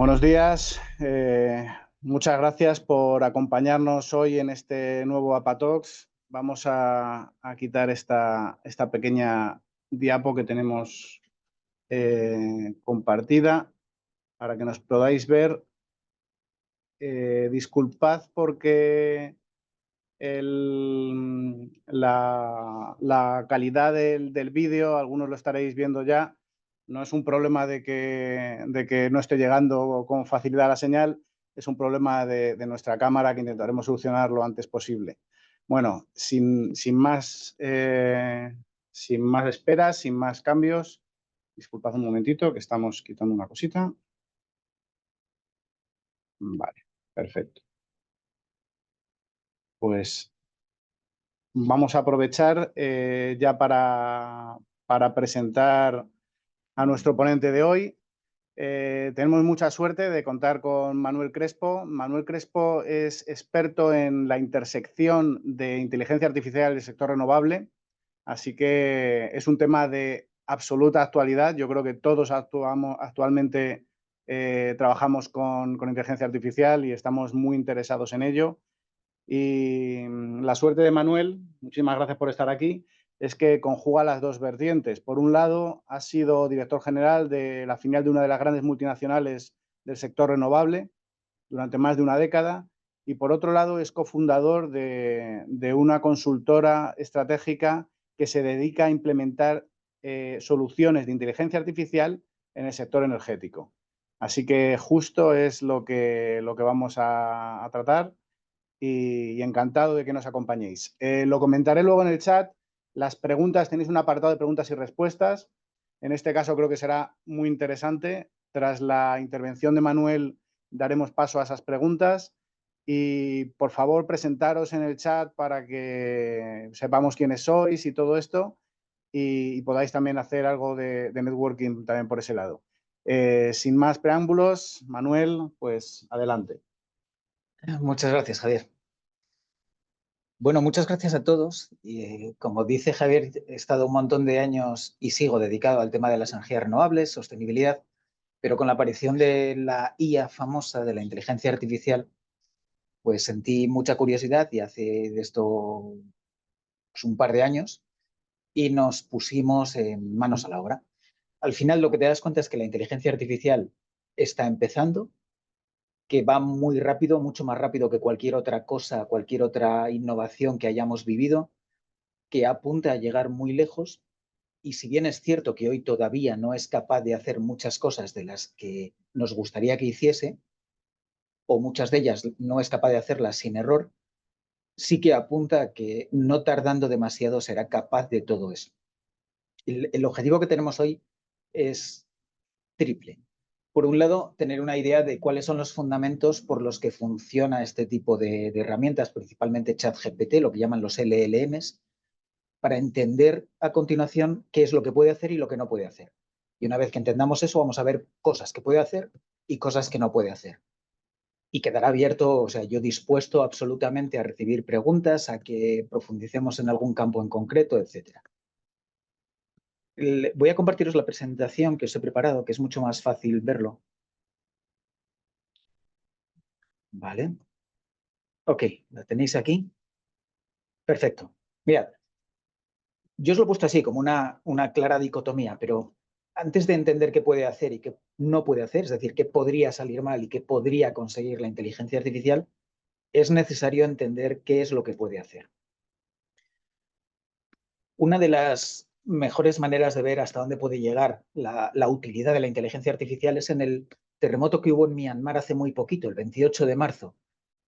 Buenos días. Muchas gracias por acompañarnos hoy en este nuevo APATalks. Vamos a quitar esta pequeña diapo que tenemos compartida para que nos podáis ver. Disculpad porque la calidad del vídeo, algunos lo estaréis viendo ya, no es un problema de que no esté llegando con facilidad la señal, es un problema de nuestra cámara que intentaremos solucionar lo antes posible. Bueno, sin más esperas, sin más cambios, disculpad un momentito que estamos quitando una cosita. Vale, perfecto. Pues vamos a aprovechar ya para presentar a nuestro ponente de hoy. Tenemos mucha suerte de contar con Manuel Crespo. Manuel Crespo es experto en la intersección de inteligencia artificial y el sector renovable, así que es un tema de absoluta actualidad. Yo creo que todos actualmente trabajamos con inteligencia artificial y estamos muy interesados en ello. Y la suerte de Manuel, muchísimas gracias por estar aquí, es que conjuga las dos vertientes. Por un lado, ha sido director general de la filial de una de las grandes multinacionales del sector renovable durante más de una década, y por otro lado es cofundador de una consultora estratégica que se dedica a implementar soluciones de inteligencia artificial en el sector energético. Así que justo es lo que vamos a tratar. Y encantado de que nos acompañéis. Lo comentaré luego en el chat. Las preguntas, tenéis un apartado de preguntas y respuestas. En este caso creo que será muy interesante. Tras la intervención de Manuel daremos paso a esas preguntas y por favor presentaros en el chat para que sepamos quiénes sois y todo esto y podáis también hacer algo de networking también por ese lado. Sin más preámbulos, Manuel, pues adelante. Muchas gracias, Javier. Bueno, muchas gracias a todos. Como dice Javier, he estado un montón de años y sigo dedicado al tema de las energías renovables, sostenibilidad, pero con la aparición de la IA famosa, de la inteligencia artificial, pues sentí mucha curiosidad y hace de esto pues, un par de años y nos pusimos en manos a la obra. Al final lo que te das cuenta es que la inteligencia artificial está empezando, que va muy rápido, mucho más rápido que cualquier otra cosa, cualquier otra innovación que hayamos vivido, que apunta a llegar muy lejos. Y si bien es cierto que hoy todavía no es capaz de hacer muchas cosas de las que nos gustaría que hiciese, o muchas de ellas no es capaz de hacerlas sin error, sí que apunta a que no tardando demasiado será capaz de todo eso. El objetivo que tenemos hoy es triple. Por un lado, tener una idea de cuáles son los fundamentos por los que funciona este tipo de herramientas, principalmente ChatGPT, lo que llaman los LLMs, para entender a continuación qué es lo que puede hacer y lo que no puede hacer. Y una vez que entendamos eso, vamos a ver cosas que puede hacer y cosas que no puede hacer. Y quedará abierto, o sea, yo dispuesto absolutamente a recibir preguntas, a que profundicemos en algún campo en concreto, etc. Voy a compartiros la presentación que os he preparado, que es mucho más fácil verlo. Vale. Ok, la tenéis aquí. Perfecto. Mirad, yo os lo he puesto así, como una clara dicotomía, pero antes de entender qué puede hacer y qué no puede hacer, es decir, qué podría salir mal y qué podría conseguir la inteligencia artificial, es necesario entender qué es lo que puede hacer. Una de las mejores maneras de ver hasta dónde puede llegar la utilidad de la inteligencia artificial es en el terremoto que hubo en Myanmar hace muy poquito, el 28 de marzo.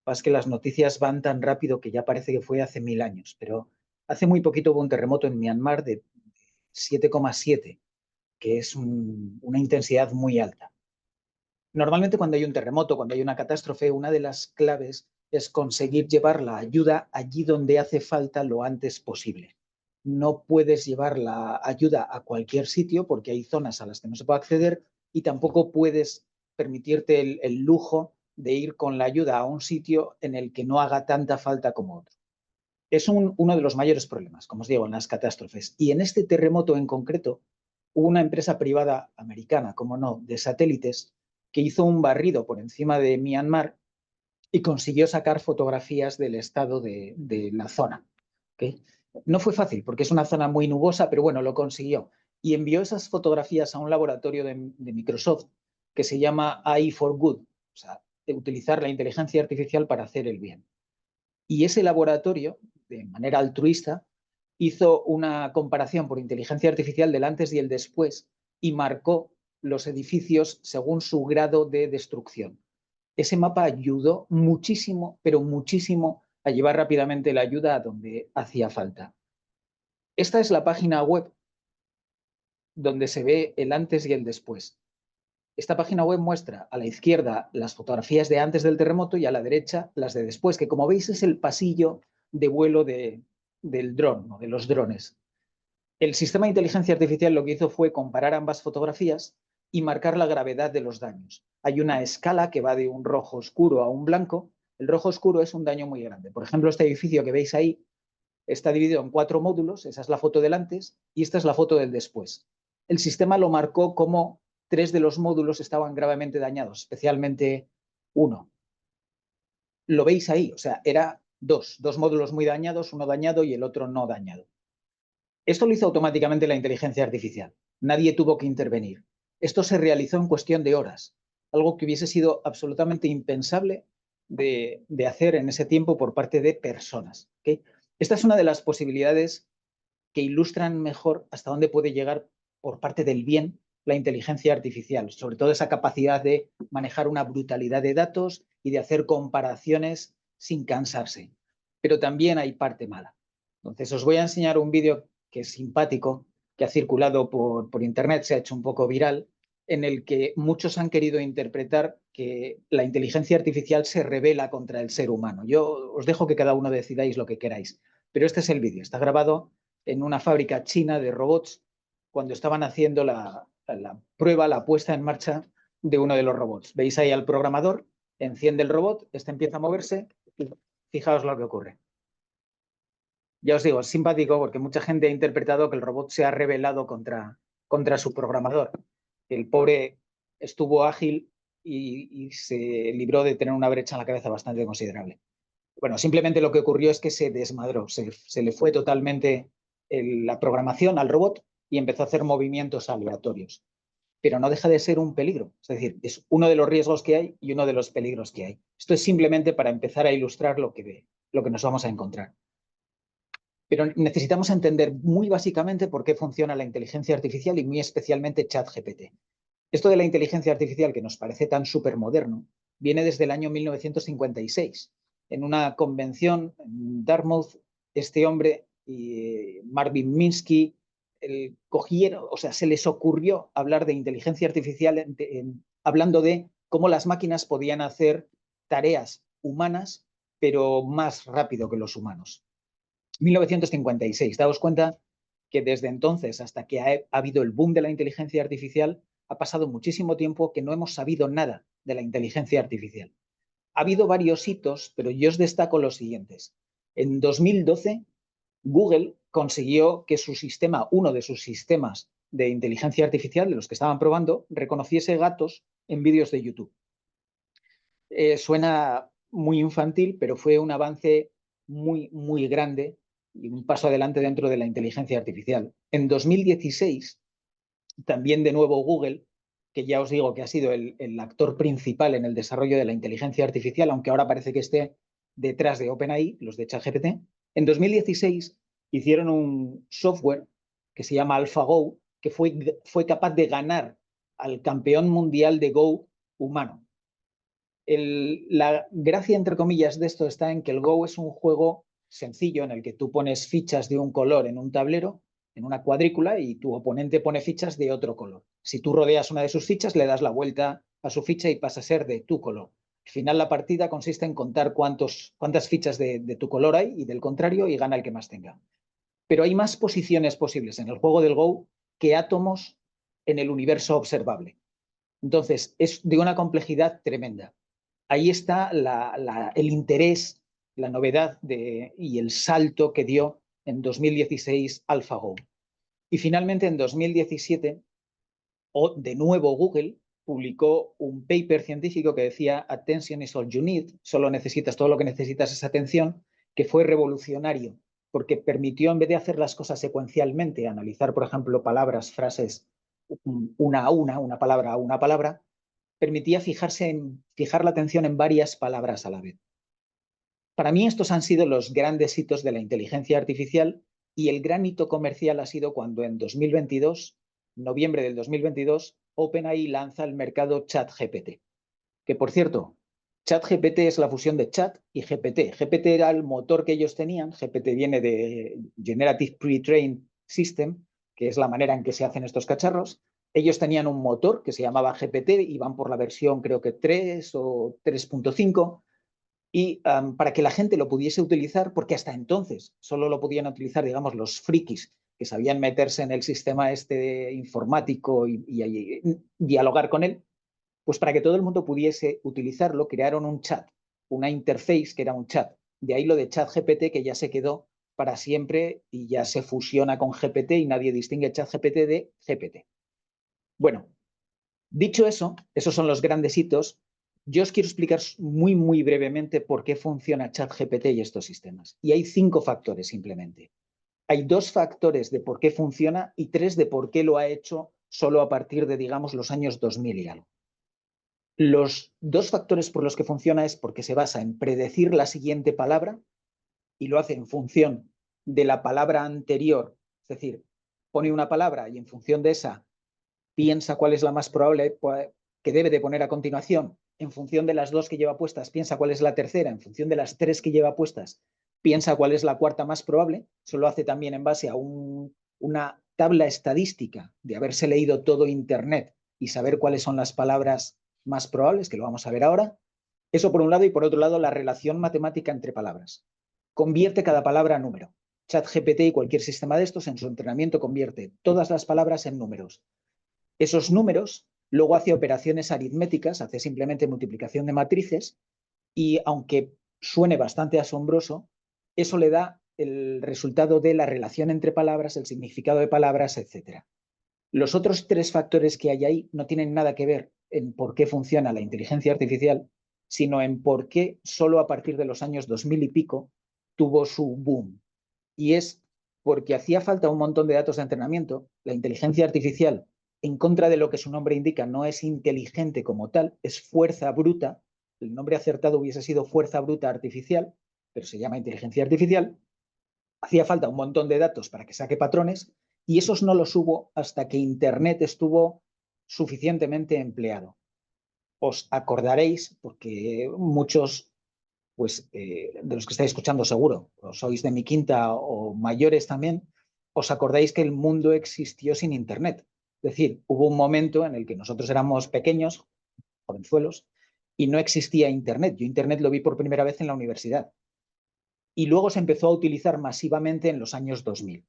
Es que las noticias van tan rápido que ya parece que fue hace 1000 años, pero hace muy poquito hubo un terremoto en Myanmar de 7,7, que es una intensidad muy alta. Normalmente cuando hay un terremoto, cuando hay una catástrofe, una de las claves es conseguir llevar la ayuda allí donde hace falta lo antes posible. No puedes llevar la ayuda a cualquier sitio porque hay zonas a las que no se puede acceder y tampoco puedes permitirte el lujo de ir con la ayuda a un sitio en el que no haga tanta falta como otro. Es uno de los mayores problemas, como os digo, en las catástrofes. Y en este terremoto en concreto, hubo una empresa privada americana, como no, de satélites, que hizo un barrido por encima de Myanmar y consiguió sacar fotografías del estado de la zona. ¿Okay? No fue fácil porque es una zona muy nubosa, pero bueno, lo consiguió. Y envió esas fotografías a un laboratorio de Microsoft que se llama AI for Good, o sea, de utilizar la inteligencia artificial para hacer el bien. Y ese laboratorio, de manera altruista, hizo una comparación por inteligencia artificial del antes y el después y marcó los edificios según su grado de destrucción. Ese mapa ayudó muchísimo, pero muchísimo, a llevar rápidamente la ayuda a donde hacía falta. Esta es la página web donde se ve el antes y el después. Esta página web muestra a la izquierda las fotografías de antes del terremoto y a la derecha las de después, que como veis es el pasillo de vuelo del dron, ¿no? De los drones. El sistema de inteligencia artificial lo que hizo fue comparar ambas fotografías y marcar la gravedad de los daños. Hay una escala que va de un rojo oscuro a un blanco. El rojo oscuro es un daño muy grande. Por ejemplo, este edificio que veis ahí está dividido en 4 módulos. Esa es la foto del antes y esta es la foto del después. El sistema lo marcó como 3 de los módulos estaban gravemente dañados, especialmente uno. Lo veis ahí, o sea, era dos módulos muy dañados, uno dañado y el otro no dañado. Esto lo hizo automáticamente la inteligencia artificial. Nadie tuvo que intervenir. Esto se realizó en cuestión de horas, algo que hubiese sido absolutamente impensable de hacer en ese tiempo por parte de personas. ¿Okay? Esta es una de las posibilidades que ilustran mejor hasta dónde puede llegar por parte del bien la inteligencia artificial, sobre todo esa capacidad de manejar una brutalidad de datos y de hacer comparaciones sin cansarse. Pero también hay parte mala. Entonces os voy a enseñar un vídeo que es simpático, que ha circulado por internet, se ha hecho un poco viral, en el que muchos han querido interpretar que la inteligencia artificial se rebela contra el ser humano. Yo os dejo que cada uno decidáis lo que queráis, pero este es el vídeo, está grabado en una fábrica china de robots cuando estaban haciendo la prueba, la puesta en marcha de uno de los robots. Veis ahí al programador, enciende el robot, este empieza a moverse y fijaos lo que ocurre. Ya os digo, es simpático porque mucha gente ha interpretado que el robot se ha rebelado contra su programador. El pobre estuvo ágil y se libró de tener una brecha en la cabeza bastante considerable. Bueno, simplemente lo que ocurrió es que se desmadró, se le fue totalmente la programación al robot y empezó a hacer movimientos aleatorios. Pero no deja de ser un peligro. Es decir, es uno de los riesgos que hay y uno de los peligros que hay. Esto es simplemente para empezar a ilustrar lo que nos vamos a encontrar. Pero necesitamos entender muy básicamente por qué funciona la inteligencia artificial y muy especialmente ChatGPT. Esto de la inteligencia artificial, que nos parece tan súper moderno, viene desde el año 1956. En una convención en Dartmouth, este hombre y Marvin Minsky cogieron, o sea, se les ocurrió hablar de inteligencia artificial hablando de cómo las máquinas podían hacer tareas humanas, pero más rápido que los humanos. 1956. Daos cuenta que desde entonces hasta que ha habido el boom de la inteligencia artificial, ha pasado muchísimo tiempo que no hemos sabido nada de la inteligencia artificial. Ha habido varios hitos, pero yo os destaco los siguientes. En 2012, Google consiguió que su sistema, uno de sus sistemas de inteligencia artificial, de los que estaban probando, reconociese gatos en vídeos de YouTube. Suena muy infantil, pero fue un avance muy, muy grande y un paso adelante dentro de la inteligencia artificial. En 2016, también de nuevo Google, que ya os digo que ha sido el actor principal en el desarrollo de la inteligencia artificial, aunque ahora parece que esté detrás de OpenAI, los de ChatGPT, en 2016 hicieron un software que se llama AlphaGo, que fue capaz de ganar al campeón mundial de Go humano. La gracia, entre comillas, de esto está en que el Go es un juego sencillo en el que tú pones fichas de un color en un tablero, en una cuadrícula, y tu oponente pone fichas de otro color. Si tú rodeas una de sus fichas, le das la vuelta a su ficha y pasa a ser de tu color. Al final, la partida consiste en contar cuántas fichas de tu color hay y del contrario, y gana el que más tenga. Pero hay más posiciones posibles en el juego del Go que átomos en el universo observable. Entonces, es de una complejidad tremenda. Ahí está el interés, la novedad y el salto que dio en 2016 AlphaGo. Y finalmente en 2017, de nuevo Google publicó un paper científico que decía Attention is all you need, solo necesitas, todo lo que necesitas es atención, que fue revolucionario, porque permitió, en vez de hacer las cosas secuencialmente, analizar, por ejemplo, palabras, frases, una a una palabra a una palabra, permitía fijar la atención en varias palabras a la vez. Para mí estos han sido los grandes hitos de la inteligencia artificial y el gran hito comercial ha sido cuando en 2022, noviembre del 2022, OpenAI lanza al mercado ChatGPT. Que por cierto, ChatGPT es la fusión de chat y GPT. GPT era el motor que ellos tenían, GPT viene de Generative Pre-trained System, que es la manera en que se hacen estos cacharros. Ellos tenían un motor que se llamaba GPT, iban por la versión creo que 3 o 3.5, y para que la gente lo pudiese utilizar, porque hasta entonces solo lo podían utilizar, digamos, los frikis que sabían meterse en el sistema este informático y dialogar con él, pues para que todo el mundo pudiese utilizarlo, crearon un chat, una interface que era un chat. De ahí lo de ChatGPT, que ya se quedó para siempre y ya se fusiona con GPT y nadie distingue ChatGPT de GPT. Bueno, dicho eso, esos son los grandes hitos. Yo os quiero explicar muy brevemente por qué funciona ChatGPT y estos sistemas. Y hay 5 factores simplemente. Hay 2 factores de por qué funciona y 3 de por qué lo ha hecho solo a partir de, digamos, los años 2000 y algo. Los 2 factores por los que funciona es porque se basa en predecir la siguiente palabra y lo hace en función de la palabra anterior. Es decir, pone una palabra y en función de esa piensa cuál es la más probable que debe de poner a continuación. En función de las 2 que lleva puestas, piensa cuál es la tercera. En función de las 3 que lleva puestas, piensa cuál es la cuarta más probable. Eso lo hace también en base a una tabla estadística de haberse leído todo Internet y saber cuáles son las palabras más probables, que lo vamos a ver ahora. Eso por un lado, y por otro lado, la relación matemática entre palabras. Convierte cada palabra a número. ChatGPT y cualquier sistema de estos en su entrenamiento convierte todas las palabras en números. Esos números luego hace operaciones aritméticas, hace simplemente multiplicación de matrices y aunque suene bastante asombroso, eso le da el resultado de la relación entre palabras, el significado de palabras, etc. Los otros 3 factores que hay ahí no tienen nada que ver en por qué funciona la inteligencia artificial, sino en por qué solo a partir de los años 2000 y pico tuvo su boom. Y es porque hacía falta un montón de datos de entrenamiento. La inteligencia artificial, en contra de lo que su nombre indica, no es inteligente como tal, es fuerza bruta. El nombre acertado hubiese sido fuerza bruta artificial, pero se llama inteligencia artificial. Hacía falta un montón de datos para que saque patrones y esos no los hubo hasta que Internet estuvo suficientemente empleado. Os acordaréis, porque muchos pues de los que estáis escuchando seguro, o sois de mi quinta o mayores también, os acordáis que el mundo existió sin Internet. Es decir, hubo un momento en el que nosotros éramos pequeños, jovenzuelos, y no existía Internet. Yo Internet lo vi por primera vez en la universidad. Y luego se empezó a utilizar masivamente en los años 2000.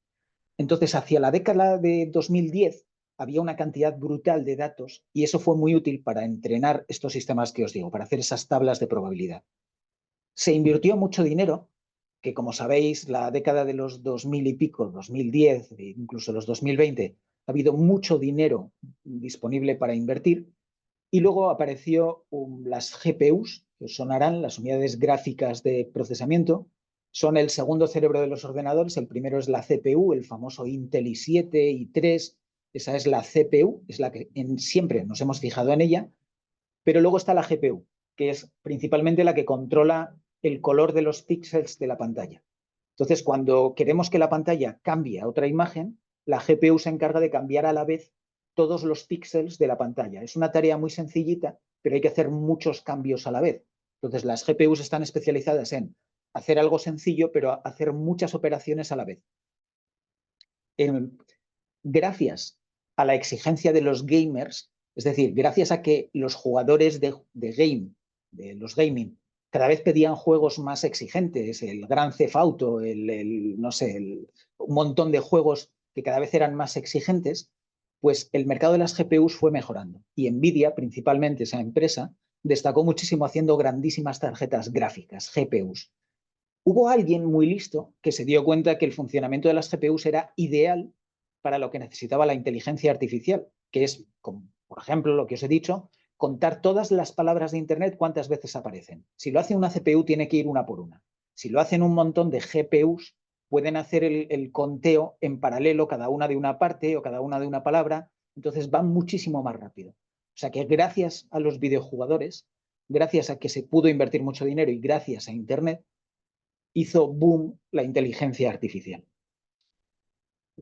Entonces, hacia la década de 2010 había una cantidad brutal de datos y eso fue muy útil para entrenar estos sistemas que os digo, para hacer esas tablas de probabilidad. Se invirtió mucho dinero, que como sabéis, la década de los 2000 y pico, 2010, incluso los 2020, ha habido mucho dinero disponible para invertir. Y luego apareció las GPUs, que os sonarán, las unidades gráficas de procesamiento. Son el segundo cerebro de los ordenadores. El primero es la CPU, el famoso Intel i7, i3. Esa es la CPU, es la que siempre nos hemos fijado en ella. Pero luego está la GPU, que es principalmente la que controla el color de los píxeles de la pantalla. Entonces, cuando queremos que la pantalla cambie a otra imagen, la GPU se encarga de cambiar a la vez todos los píxeles de la pantalla. Es una tarea muy sencillita, pero hay que hacer muchos cambios a la vez. Entonces, las GPUs están especializadas en hacer algo sencillo, pero hacer muchas operaciones a la vez. Gracias a la exigencia de los gamers, es decir, gracias a que los jugadores de los gaming, cada vez pedían juegos más exigentes, el Grand Theft Auto, no sé, un montón de juegos que cada vez eran más exigentes, pues el mercado de las GPUs fue mejorando. Y Nvidia, principalmente esa empresa, destacó muchísimo haciendo grandísimas tarjetas gráficas, GPUs. Hubo alguien muy listo que se dio cuenta que el funcionamiento de las GPUs era ideal para lo que necesitaba la inteligencia artificial, que es, por ejemplo, lo que os he dicho, contar todas las palabras de Internet, cuántas veces aparecen. Si lo hace una CPU, tiene que ir una por una. Si lo hacen un montón de GPUs, pueden hacer el conteo en paralelo, cada una de una parte o cada una de una palabra, entonces van muchísimo más rápido. O sea que gracias a los videojugadores, gracias a que se pudo invertir mucho dinero y gracias a Internet, hizo boom la inteligencia artificial.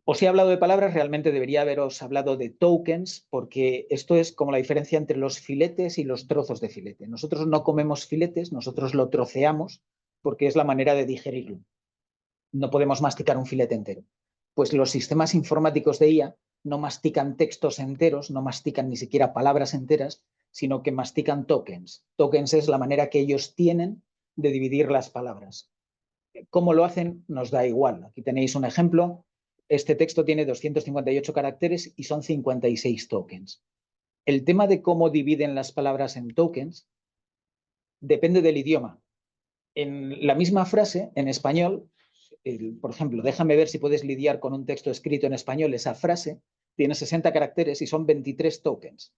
Os he hablado de palabras, realmente debería haberos hablado de tokens, porque esto es como la diferencia entre los filetes y los trozos de filete. Nosotros no comemos filetes, nosotros lo troceamos porque es la manera de digerirlo. No podemos masticar un filete entero. Pues los sistemas informáticos de IA no mastican textos enteros, no mastican ni siquiera palabras enteras, sino que mastican tokens. Tokens es la manera que ellos tienen de dividir las palabras. ¿Cómo lo hacen? Nos da igual. Aquí tenéis un ejemplo. Este texto tiene 258 caracteres y son 56 tokens. El tema de cómo dividen las palabras en tokens depende del idioma. En la misma frase, en español, por ejemplo, déjame ver si puedes lidiar con un texto escrito en español. Esa frase tiene 60 caracteres y son 23 tokens.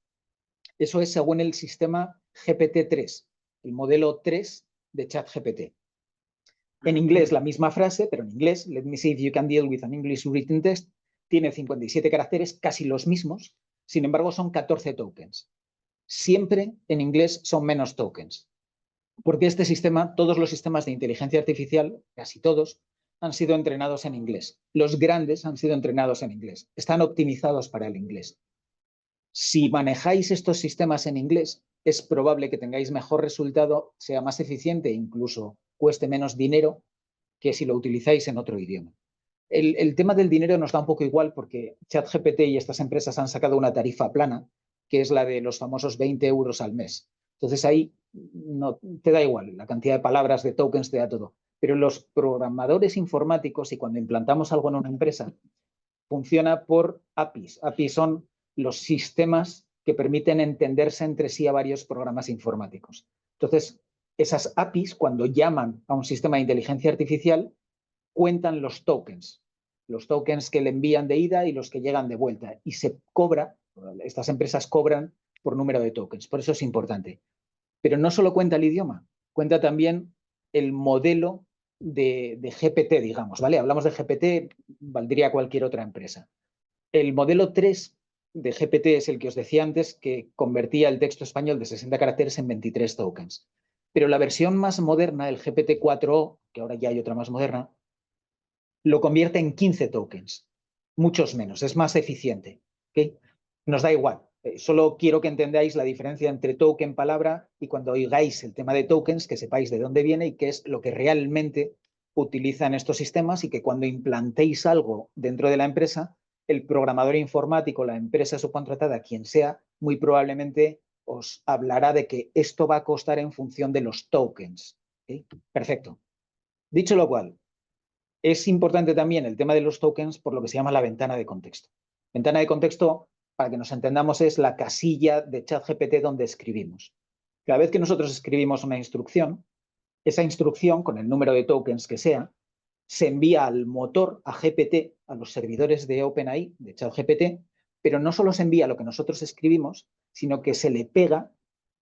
Eso es según el sistema GPT-3, el modelo 3 de ChatGPT. En inglés la misma frase, pero en inglés, let me see if you can deal with an English written text, tiene 57 caracteres, casi los mismos, sin embargo son 14 tokens. Siempre en inglés son menos tokens, porque este sistema, todos los sistemas de inteligencia artificial, casi todos, han sido entrenados en inglés. Los grandes han sido entrenados en inglés, están optimizados para el inglés. Si manejáis estos sistemas en inglés, es probable que tengáis mejor resultado, sea más eficiente e incluso cueste menos dinero que si lo utilizáis en otro idioma. El tema del dinero nos da un poco igual porque ChatGPT y estas empresas han sacado una tarifa plana, que es la de los famosos 20 euros al mes. Entonces ahí no, te da igual, la cantidad de palabras, de tokens, te da todo. Pero los programadores informáticos, y cuando implantamos algo en una empresa, funciona por APIs. APIs son los sistemas que permiten entenderse entre sí a varios programas informáticos. Entonces, esas APIs, cuando llaman a un sistema de inteligencia artificial, cuentan los tokens que le envían de ida y los que llegan de vuelta. Y se cobra, estas empresas cobran por número de tokens. Por eso es importante. Pero no solo cuenta el idioma, cuenta también el modelo de GPT, digamos, ¿vale? Hablamos de GPT, valdría cualquier otra empresa. El modelo 3 de GPT es el que os decía antes, que convertía el texto español de 60 caracteres en 23 tokens. Pero la versión más moderna, el GPT-4o, que ahora ya hay otra más moderna, lo convierte en 15 tokens, muchos menos, es más eficiente. ¿Okay? Nos da igual, solo quiero que entendáis la diferencia entre token, palabra, y cuando oigáis el tema de tokens, que sepáis de dónde viene y qué es lo que realmente utilizan estos sistemas y que cuando implantéis algo dentro de la empresa, el programador informático, la empresa subcontratada, quien sea, muy probablemente os hablará de que esto va a costar en función de los tokens. ¿Okay? Perfecto. Dicho lo cual, es importante también el tema de los tokens por lo que se llama la ventana de contexto. Ventana de contexto, para que nos entendamos, es la casilla de ChatGPT donde escribimos. Cada vez que nosotros escribimos una instrucción, esa instrucción, con el número de tokens que sea, se envía al motor, a GPT, a los servidores de OpenAI, de ChatGPT, pero no solo se envía lo que nosotros escribimos, sino que se le pega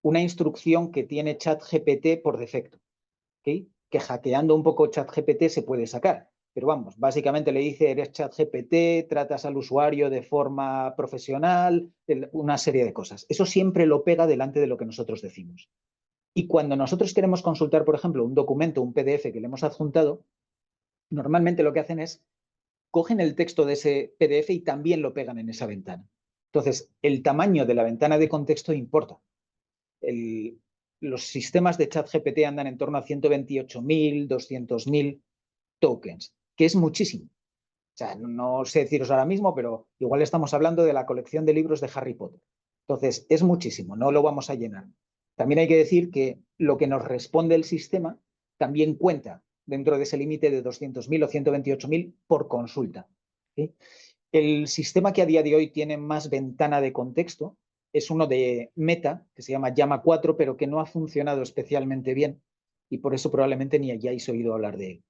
una instrucción que tiene ChatGPT por defecto. ¿Okay? Que hackeando un poco ChatGPT se puede sacar. Pero vamos, básicamente le dice, eres ChatGPT, tratas al usuario de forma profesional, una serie de cosas. Eso siempre lo pega delante de lo que nosotros decimos. Y cuando nosotros queremos consultar, por ejemplo, un documento, un PDF que le hemos adjuntado, normalmente lo que hacen es, cogen el texto de ese PDF y también lo pegan en esa ventana. Entonces, el tamaño de la ventana de contexto importa. Los sistemas de ChatGPT andan en torno a 128.000, 200.000 tokens, que es muchísimo. O sea, no sé deciros ahora mismo, pero igual estamos hablando de la colección de libros de Harry Potter. Entonces, es muchísimo, no lo vamos a llenar. También hay que decir que lo que nos responde el sistema también cuenta dentro de ese límite de 200.000 o 128.000 por consulta. ¿Sí? El sistema que a día de hoy tiene más ventana de contexto es uno de Meta, que se llama Llama 4, pero que no ha funcionado especialmente bien y por eso probablemente ni hayáis oído hablar de él.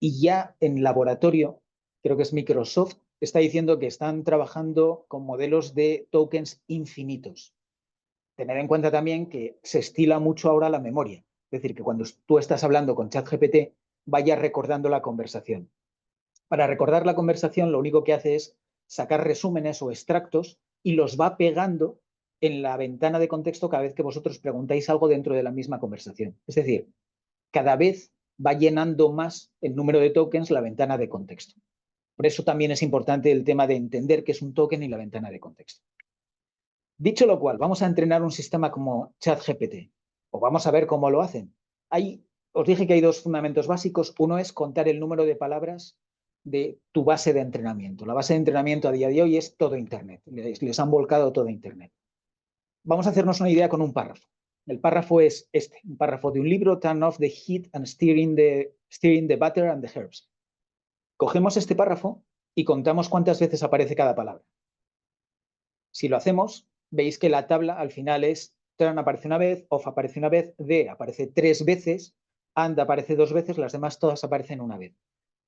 Y ya en laboratorio, creo que es Microsoft, está diciendo que están trabajando con modelos de tokens infinitos. Tener en cuenta también que se estila mucho ahora la memoria. Es decir, que cuando tú estás hablando con ChatGPT, vaya recordando la conversación. Para recordar la conversación, lo único que hace es sacar resúmenes o extractos y los va pegando en la ventana de contexto cada vez que vosotros preguntáis algo dentro de la misma conversación. Es decir, cada vez va llenando más el número de tokens la ventana de contexto. Por eso también es importante el tema de entender qué es un token y la ventana de contexto. Dicho lo cual, vamos a entrenar un sistema como ChatGPT, o vamos a ver cómo lo hacen. Os dije que hay dos fundamentos básicos. Uno es contar el número de palabras de tu base de entrenamiento. La base de entrenamiento a día de hoy es todo Internet. Les han volcado todo Internet. Vamos a hacernos una idea con un párrafo. El párrafo es este, un párrafo de un libro, Turn off the heat and steering the butter and the herbs. Cogemos este párrafo y contamos cuántas veces aparece cada palabra. Si lo hacemos, veis que la tabla al final es turn aparece una vez, off aparece una vez, the aparece 3 veces, and aparece 2 veces, las demás todas aparecen una vez.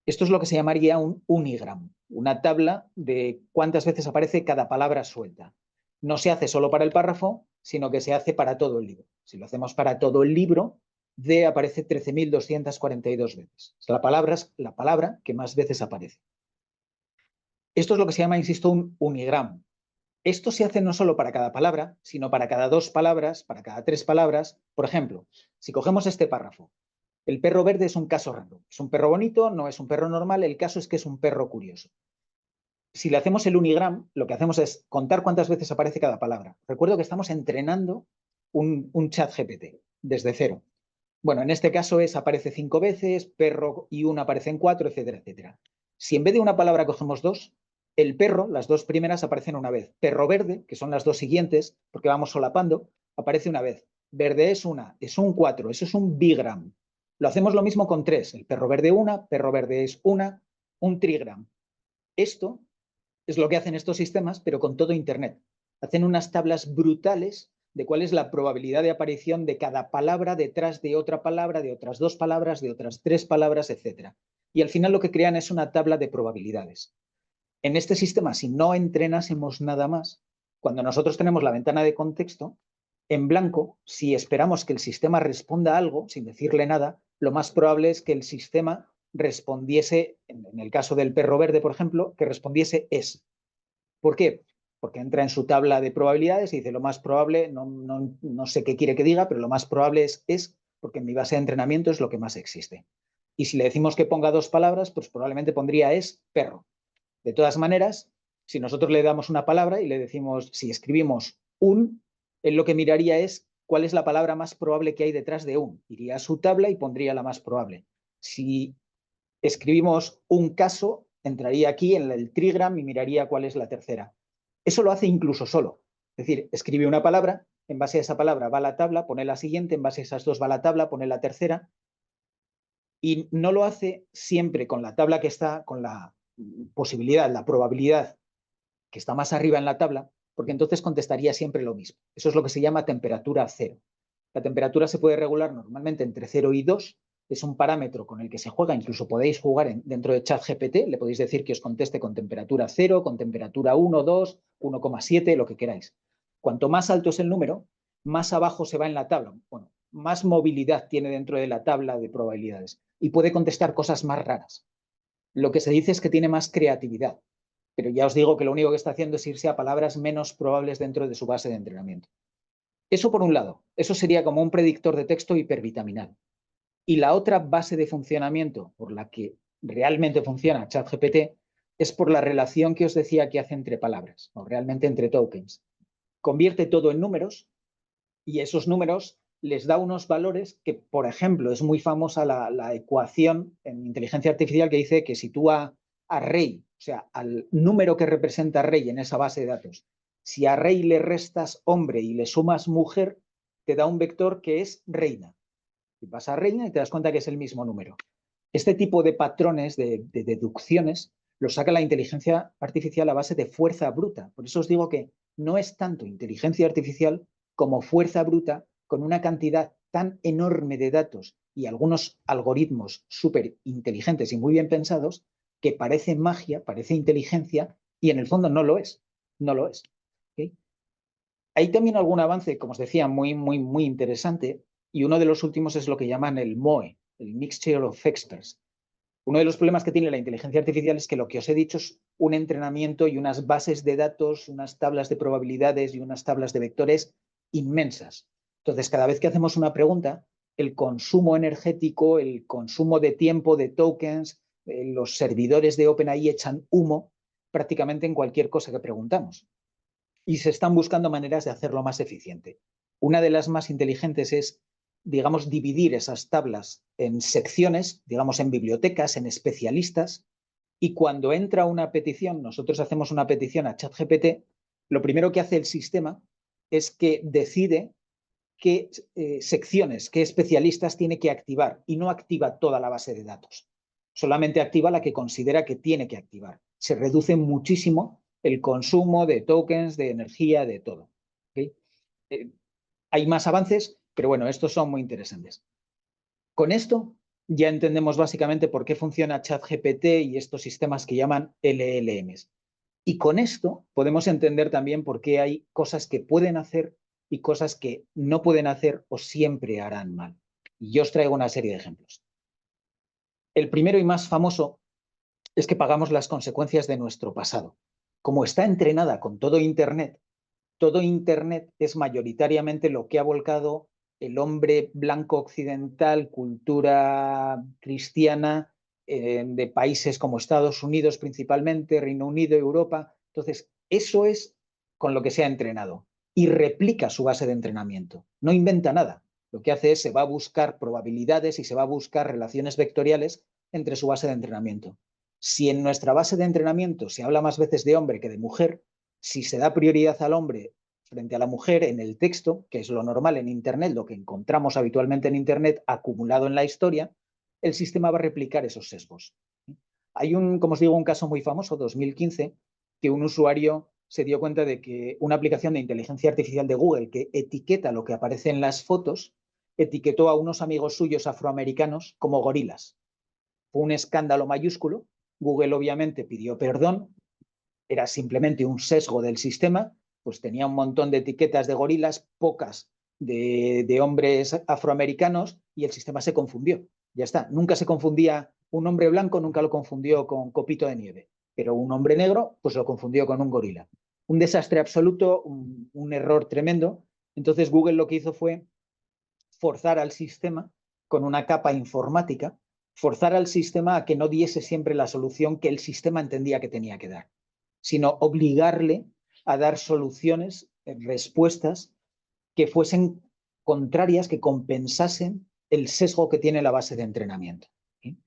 Esto es lo que se llamaría un unigram, una tabla de cuántas veces aparece cada palabra suelta. No se hace solo para el párrafo, sino que se hace para todo el libro. Si lo hacemos para todo el libro, the aparece 13.242 veces. Es la palabra que más veces aparece. Esto es lo que se llama, insisto, un unigram. Esto se hace no solo para cada palabra, sino para cada 2 palabras, para cada 3 palabras. Por ejemplo, si cogemos este párrafo, el perro verde es un caso raro. Es un perro bonito, no es un perro normal, el caso es que es un perro curioso. Si le hacemos el unigram, lo que hacemos es contar cuántas veces aparece cada palabra. Recuerdo que estamos entrenando un chat GPT desde cero. Bueno, en este caso aparece 5 veces, perro y una aparecen 4, etcétera, etcétera. Si en vez de una palabra cogemos 2, el perro, las 2 primeras aparecen una vez. Perro verde, que son las 2 siguientes, porque vamos solapando, aparece una vez. Verde es un 4, eso es un bigram. Lo hacemos lo mismo con 3. El perro verde perro verde es un trigram. Esto es lo que hacen estos sistemas, pero con todo Internet. Hacen unas tablas brutales de cuál es la probabilidad de aparición de cada palabra detrás de otra palabra, de otras 2 palabras, de otras 3 palabras, etc. Y al final lo que crean es una tabla de probabilidades. En este sistema, si no entrenásemos nada más, cuando nosotros tenemos la ventana de contexto, en blanco, si esperamos que el sistema responda algo sin decirle nada, lo más probable es que el sistema respondiese, en el caso del perro verde, por ejemplo, que respondiese es. ¿Por qué? Porque entra en su tabla de probabilidades y dice lo más probable, no sé qué quiere que diga, pero lo más probable es porque en mi base de entrenamiento es lo que más existe. Y si le decimos que ponga 2 palabras, pues probablemente pondría es perro. De todas maneras, si nosotros le damos una palabra y le decimos, si escribimos él lo que miraría es cuál es la palabra más probable que hay detrás de iría a su tabla y pondría la más probable. Si escribimos un caso, entraría aquí en el trigram y miraría cuál es la tercera. Eso lo hace incluso solo. Es decir, escribe una palabra, en base a esa palabra va a la tabla, pone la siguiente, en base a esas 2 va a la tabla, pone la tercera. Y no lo hace siempre con la tabla que está, con la posibilidad, la probabilidad que está más arriba en la tabla, porque entonces contestaría siempre lo mismo. Eso es lo que se llama temperatura cero. La temperatura se puede regular normalmente entre 0 y 2, es un parámetro con el que se juega, incluso podéis jugar dentro de ChatGPT, le podéis decir que os conteste con temperatura 0, con temperatura 1, 2, 1,7, lo que queráis. Cuanto más alto es el número, más abajo se va en la tabla. Bueno, más movilidad tiene dentro de la tabla de probabilidades y puede contestar cosas más raras. Lo que se dice es que tiene más creatividad, pero ya os digo que lo único que está haciendo es irse a palabras menos probables dentro de su base de entrenamiento. Eso por un lado, eso sería como un predictor de texto hipervitaminal. Y la otra base de funcionamiento por la que realmente funciona ChatGPT es por la relación que os decía que hace entre palabras, o realmente entre tokens. Convierte todo en números y esos números les da unos valores que, por ejemplo, es muy famosa la ecuación en inteligencia artificial que dice que si tú a Rey, o sea, al número que representa Rey en esa base de datos, si a Rey le restas hombre y le sumas mujer, te da un vector que es reina. Y vas a reina y te das cuenta que es el mismo número. Este tipo de patrones, de deducciones, los saca la inteligencia artificial a base de fuerza bruta. Por eso os digo que no es tanto inteligencia artificial como fuerza bruta con una cantidad tan enorme de datos y algunos algoritmos súper inteligentes y muy bien pensados que parece magia, parece inteligencia, y en el fondo no lo es. No lo es. ¿Okay? Hay también algún avance, como os decía, muy interesante, y uno de los últimos es lo que llaman el MOE, el Mixture of Experts. Uno de los problemas que tiene la inteligencia artificial es que lo que os he dicho es un entrenamiento y unas bases de datos, unas tablas de probabilidades y unas tablas de vectores inmensas. Entonces, cada vez que hacemos una pregunta, el consumo energético, el consumo de tiempo, de tokens, los servidores de OpenAI echan humo prácticamente en cualquier cosa que preguntamos. Y se están buscando maneras de hacerlo más eficiente. Una de las más inteligentes es, digamos, dividir esas tablas en secciones, digamos, en bibliotecas, en especialistas, y cuando entra una petición, nosotros hacemos una petición a ChatGPT, lo primero que hace el sistema es que decide qué secciones, qué especialistas tiene que activar, y no activa toda la base de datos. Solamente activa la que considera que tiene que activar. Se reduce muchísimo el consumo de tokens, de energía, de todo. ¿Okay? Hay más avances, pero bueno, estos son muy interesantes. Con esto ya entendemos básicamente por qué funciona ChatGPT y estos sistemas que llaman LLMs. Y con esto podemos entender también por qué hay cosas que pueden hacer y cosas que no pueden hacer o siempre harán mal. Y yo os traigo una serie de ejemplos. El primero y más famoso es que pagamos las consecuencias de nuestro pasado. Como está entrenada con todo Internet es mayoritariamente lo que ha volcado el hombre blanco occidental, cultura cristiana, de países como Estados Unidos principalmente, Reino Unido, Europa. Entonces, eso es con lo que se ha entrenado y replica su base de entrenamiento. No inventa nada. Lo que hace es se va a buscar probabilidades y se va a buscar relaciones vectoriales entre su base de entrenamiento. Si en nuestra base de entrenamiento se habla más veces de hombre que de mujer, si se da prioridad al hombre frente a la mujer en el texto, que es lo normal en Internet, lo que encontramos habitualmente en Internet acumulado en la historia, el sistema va a replicar esos sesgos. Hay como os digo, un caso muy famoso, 2015, que un usuario se dio cuenta de que una aplicación de inteligencia artificial de Google que etiqueta lo que aparece en las fotos, etiquetó a unos amigos suyos afroamericanos como gorilas. Fue un escándalo mayúsculo. Google obviamente pidió perdón, era simplemente un sesgo del sistema, pues tenía un montón de etiquetas de gorilas, pocas de hombres afroamericanos, y el sistema se confundió. Ya está, nunca se confundía un hombre blanco, nunca lo confundió con copito de nieve, pero un hombre negro, pues lo confundió con un gorila. Un desastre absoluto, un error tremendo. Entonces Google lo que hizo fue forzar al sistema con una capa informática, forzar al sistema a que no diese siempre la solución que el sistema entendía que tenía que dar, sino obligarle a dar soluciones, respuestas que fuesen contrarias, que compensasen el sesgo que tiene la base de entrenamiento. ¿Sí?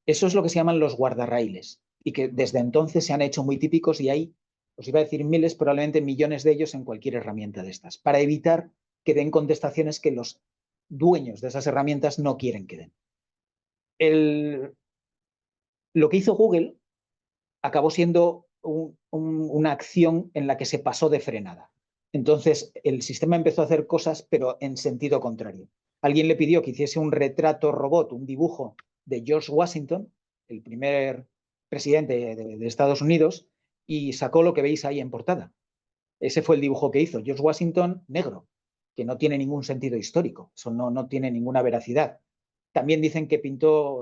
Eso es lo que se llaman los guardarraíles y que desde entonces se han hecho muy típicos y hay, os iba a decir miles, probablemente millones de ellos en cualquier herramienta de estas, para evitar que den contestaciones que los dueños de esas herramientas no quieren que den. Lo que hizo Google acabó siendo una acción en la que se pasó de frenada. Entonces, el sistema empezó a hacer cosas, pero en sentido contrario. Alguien le pidió que hiciese un retrato robot, un dibujo de George Washington, el primer presidente de Estados Unidos, y sacó lo que veis ahí en portada. Ese fue el dibujo que hizo. George Washington negro, que no tiene ningún sentido histórico, eso no tiene ninguna veracidad. También dicen que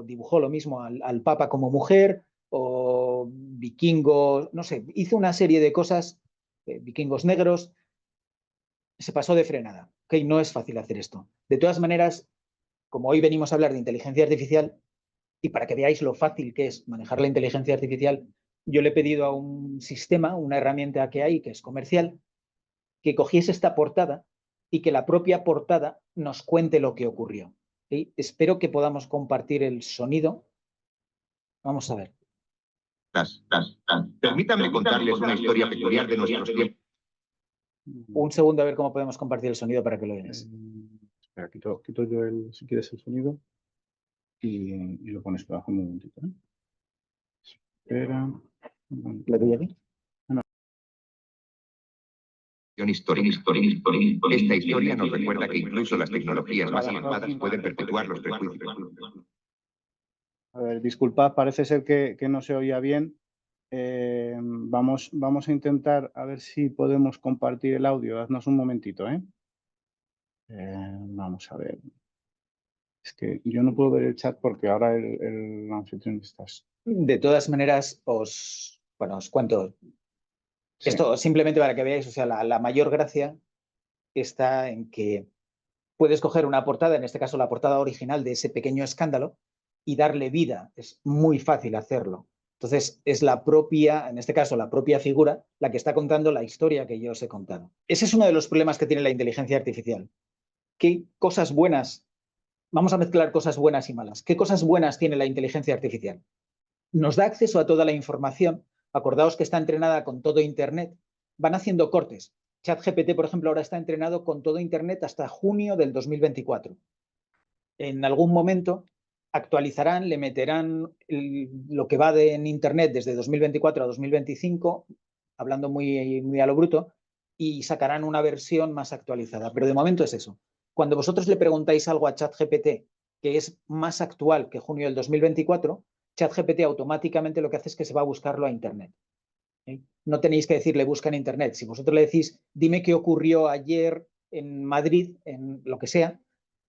dibujó lo mismo al Papa como mujer, o vikingos, no sé, hizo una serie de cosas, vikingos negros, se pasó de frenada. Okay, no es fácil hacer esto. De todas maneras, como hoy venimos a hablar de inteligencia artificial, y para que veáis lo fácil que es manejar la inteligencia artificial, yo le he pedido a un sistema, una herramienta que hay, que es comercial, que cogiese esta portada y que la propia portada nos cuente lo que ocurrió. ¿Sí? Espero que podamos compartir el sonido. Vamos a ver. Permítanme contarles una historia peculiar de nuestros tiempos. Un segundo a ver cómo podemos compartir el sonido para que lo veáis. Espera, quito yo si quieres el sonido y lo pones por abajo un momentito. Espera. ¿Lo doy aquí? Esta historia nos recuerda que incluso las tecnologías más avanzadas pueden perpetuar los prejuicios. A ver, disculpad, parece ser que no se oía bien. Vamos a intentar a ver si podemos compartir el audio. Haznos un momentito, ¿eh? Vamos a ver. Es que yo no puedo ver el chat porque ahora el anfitrión está. De todas maneras, os cuento. Sí. Esto simplemente para que veáis, o sea, la mayor gracia está en que puedes coger una portada, en este caso la portada original de ese pequeño escándalo, y darle vida. Es muy fácil hacerlo. Entonces, es la propia, en este caso, la propia figura, la que está contando la historia que yo os he contado. Ese es uno de los problemas que tiene la inteligencia artificial. ¿Qué cosas buenas? Vamos a mezclar cosas buenas y malas. ¿Qué cosas buenas tiene la inteligencia artificial? Nos da acceso a toda la información. Acordaos que está entrenada con todo Internet. Van haciendo cortes. ChatGPT, por ejemplo, ahora está entrenado con todo Internet hasta junio del 2024. En algún momento actualizarán, le meterán lo que va en Internet desde 2024 a 2025, hablando muy a lo bruto, y sacarán una versión más actualizada. Pero de momento es eso. Cuando vosotros le preguntáis algo a ChatGPT que es más actual que junio del 2024, ChatGPT automáticamente lo que hace es que se va a buscarlo a Internet. No tenéis que decirle busca en Internet. Si vosotros le decís dime qué ocurrió ayer en Madrid, en lo que sea,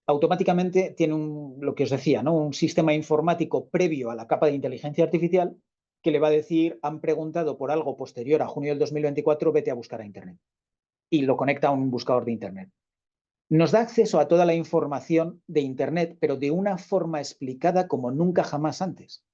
automáticamente tiene lo que os decía, ¿no? Un sistema informático previo a la capa de inteligencia artificial que le va a decir han preguntado por algo posterior a junio del 2024, vete a buscar a Internet. Y lo conecta a un buscador de Internet. Nos da acceso a toda la información de Internet, pero de una forma explicada como nunca jamás antes.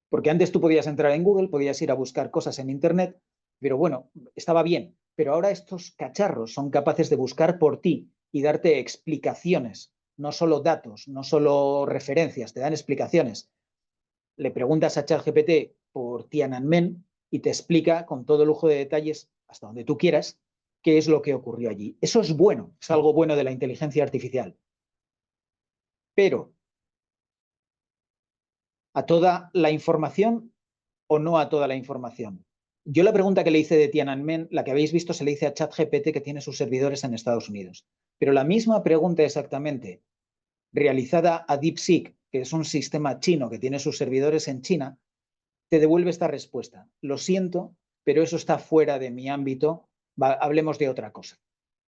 Porque antes tú podías entrar en Google, podías ir a buscar cosas en Internet, pero bueno, estaba bien. Pero ahora estos cacharros son capaces de buscar por ti y darte explicaciones, no solo datos, no solo referencias, te dan explicaciones. Le preguntas a ChatGPT por Tiananmen y te explica con todo lujo de detalles, hasta donde tú quieras, qué es lo que ocurrió allí. Eso es bueno, es algo bueno de la inteligencia artificial. Pero ¿a toda la información o no a toda la información? Yo la pregunta que le hice de Tiananmen, la que habéis visto, se le hice a ChatGPT que tiene sus servidores en Estados Unidos. Pero la misma pregunta exactamente, realizada a DeepSeek, que es un sistema chino que tiene sus servidores en China, te devuelve esta respuesta. Lo siento, pero eso está fuera de mi ámbito. Hablemos de otra cosa.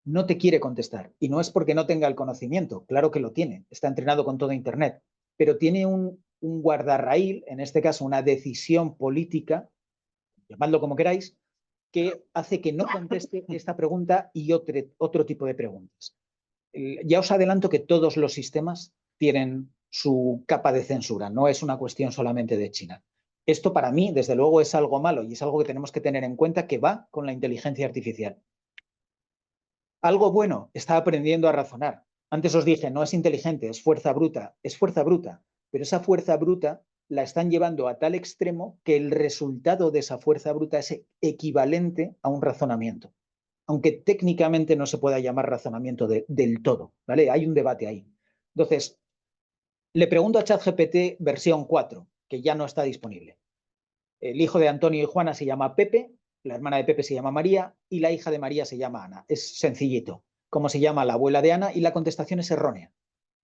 No te quiere contestar. Y no es porque no tenga el conocimiento. Claro que lo tiene. Está entrenado con todo Internet. Pero tiene un guardarraíl, en este caso una decisión política, llamadlo como queráis, que hace que no conteste esta pregunta y otro tipo de preguntas. Ya os adelanto que todos los sistemas tienen su capa de censura, no es una cuestión solamente de China. Esto para mí, desde luego, es algo malo y es algo que tenemos que tener en cuenta que va con la inteligencia artificial. Algo bueno, está aprendiendo a razonar. Antes os dije, no es inteligente, es fuerza bruta, pero esa fuerza bruta la están llevando a tal extremo que el resultado de esa fuerza bruta es equivalente a un razonamiento, aunque técnicamente no se pueda llamar razonamiento del todo, ¿vale? Hay un debate ahí. Entonces, le pregunto a ChatGPT versión 4, que ya no está disponible. El hijo de Antonio y Juana se llama Pepe, la hermana de Pepe se llama María y la hija de María se llama Ana. Es sencillito. ¿Cómo se llama la abuela de Ana? Y la contestación es errónea.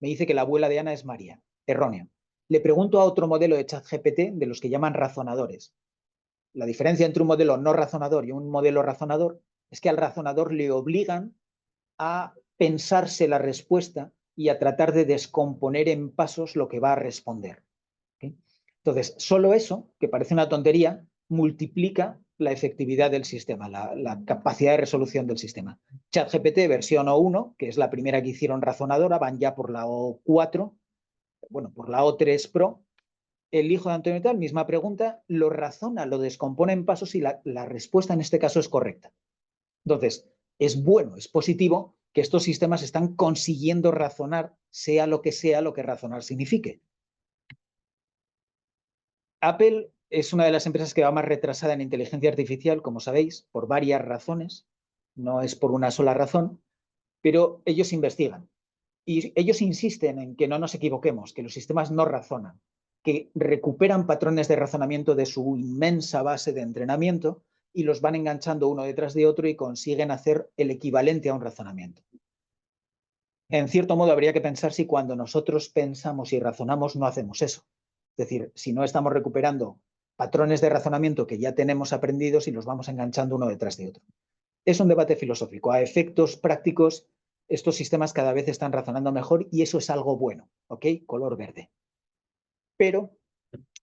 Me dice que la abuela de Ana es María. Erróneo. Le pregunto a otro modelo de ChatGPT de los que llaman razonadores. La diferencia entre un modelo no razonador y un modelo razonador es que al razonador le obligan a pensarse la respuesta y a tratar de descomponer en pasos lo que va a responder. ¿Okay? Entonces, solo eso, que parece una tontería, multiplica la efectividad del sistema, la capacidad de resolución del sistema. ChatGPT versión O1, que es la primera que hicieron razonadora, van ya por la O4, bueno, por la O3 Pro. El hijo de Antonio Tal, misma pregunta, lo razona, lo descompone en pasos y la respuesta en este caso es correcta. Entonces, es bueno, es positivo que estos sistemas están consiguiendo razonar, sea lo que razonar signifique. Apple es una de las empresas que va más retrasada en inteligencia artificial, como sabéis, por varias razones. No es por una sola razón, pero ellos investigan. Y ellos insisten en que no nos equivoquemos, que los sistemas no razonan, que recuperan patrones de razonamiento de su inmensa base de entrenamiento y los van enganchando uno detrás de otro y consiguen hacer el equivalente a un razonamiento. En cierto modo, habría que pensar si cuando nosotros pensamos y razonamos no hacemos eso. Es decir, si no estamos recuperando patrones de razonamiento que ya tenemos aprendidos y los vamos enganchando uno detrás de otro. Es un debate filosófico. A efectos prácticos, estos sistemas cada vez están razonando mejor y eso es algo bueno, ¿ok? Color verde. Pero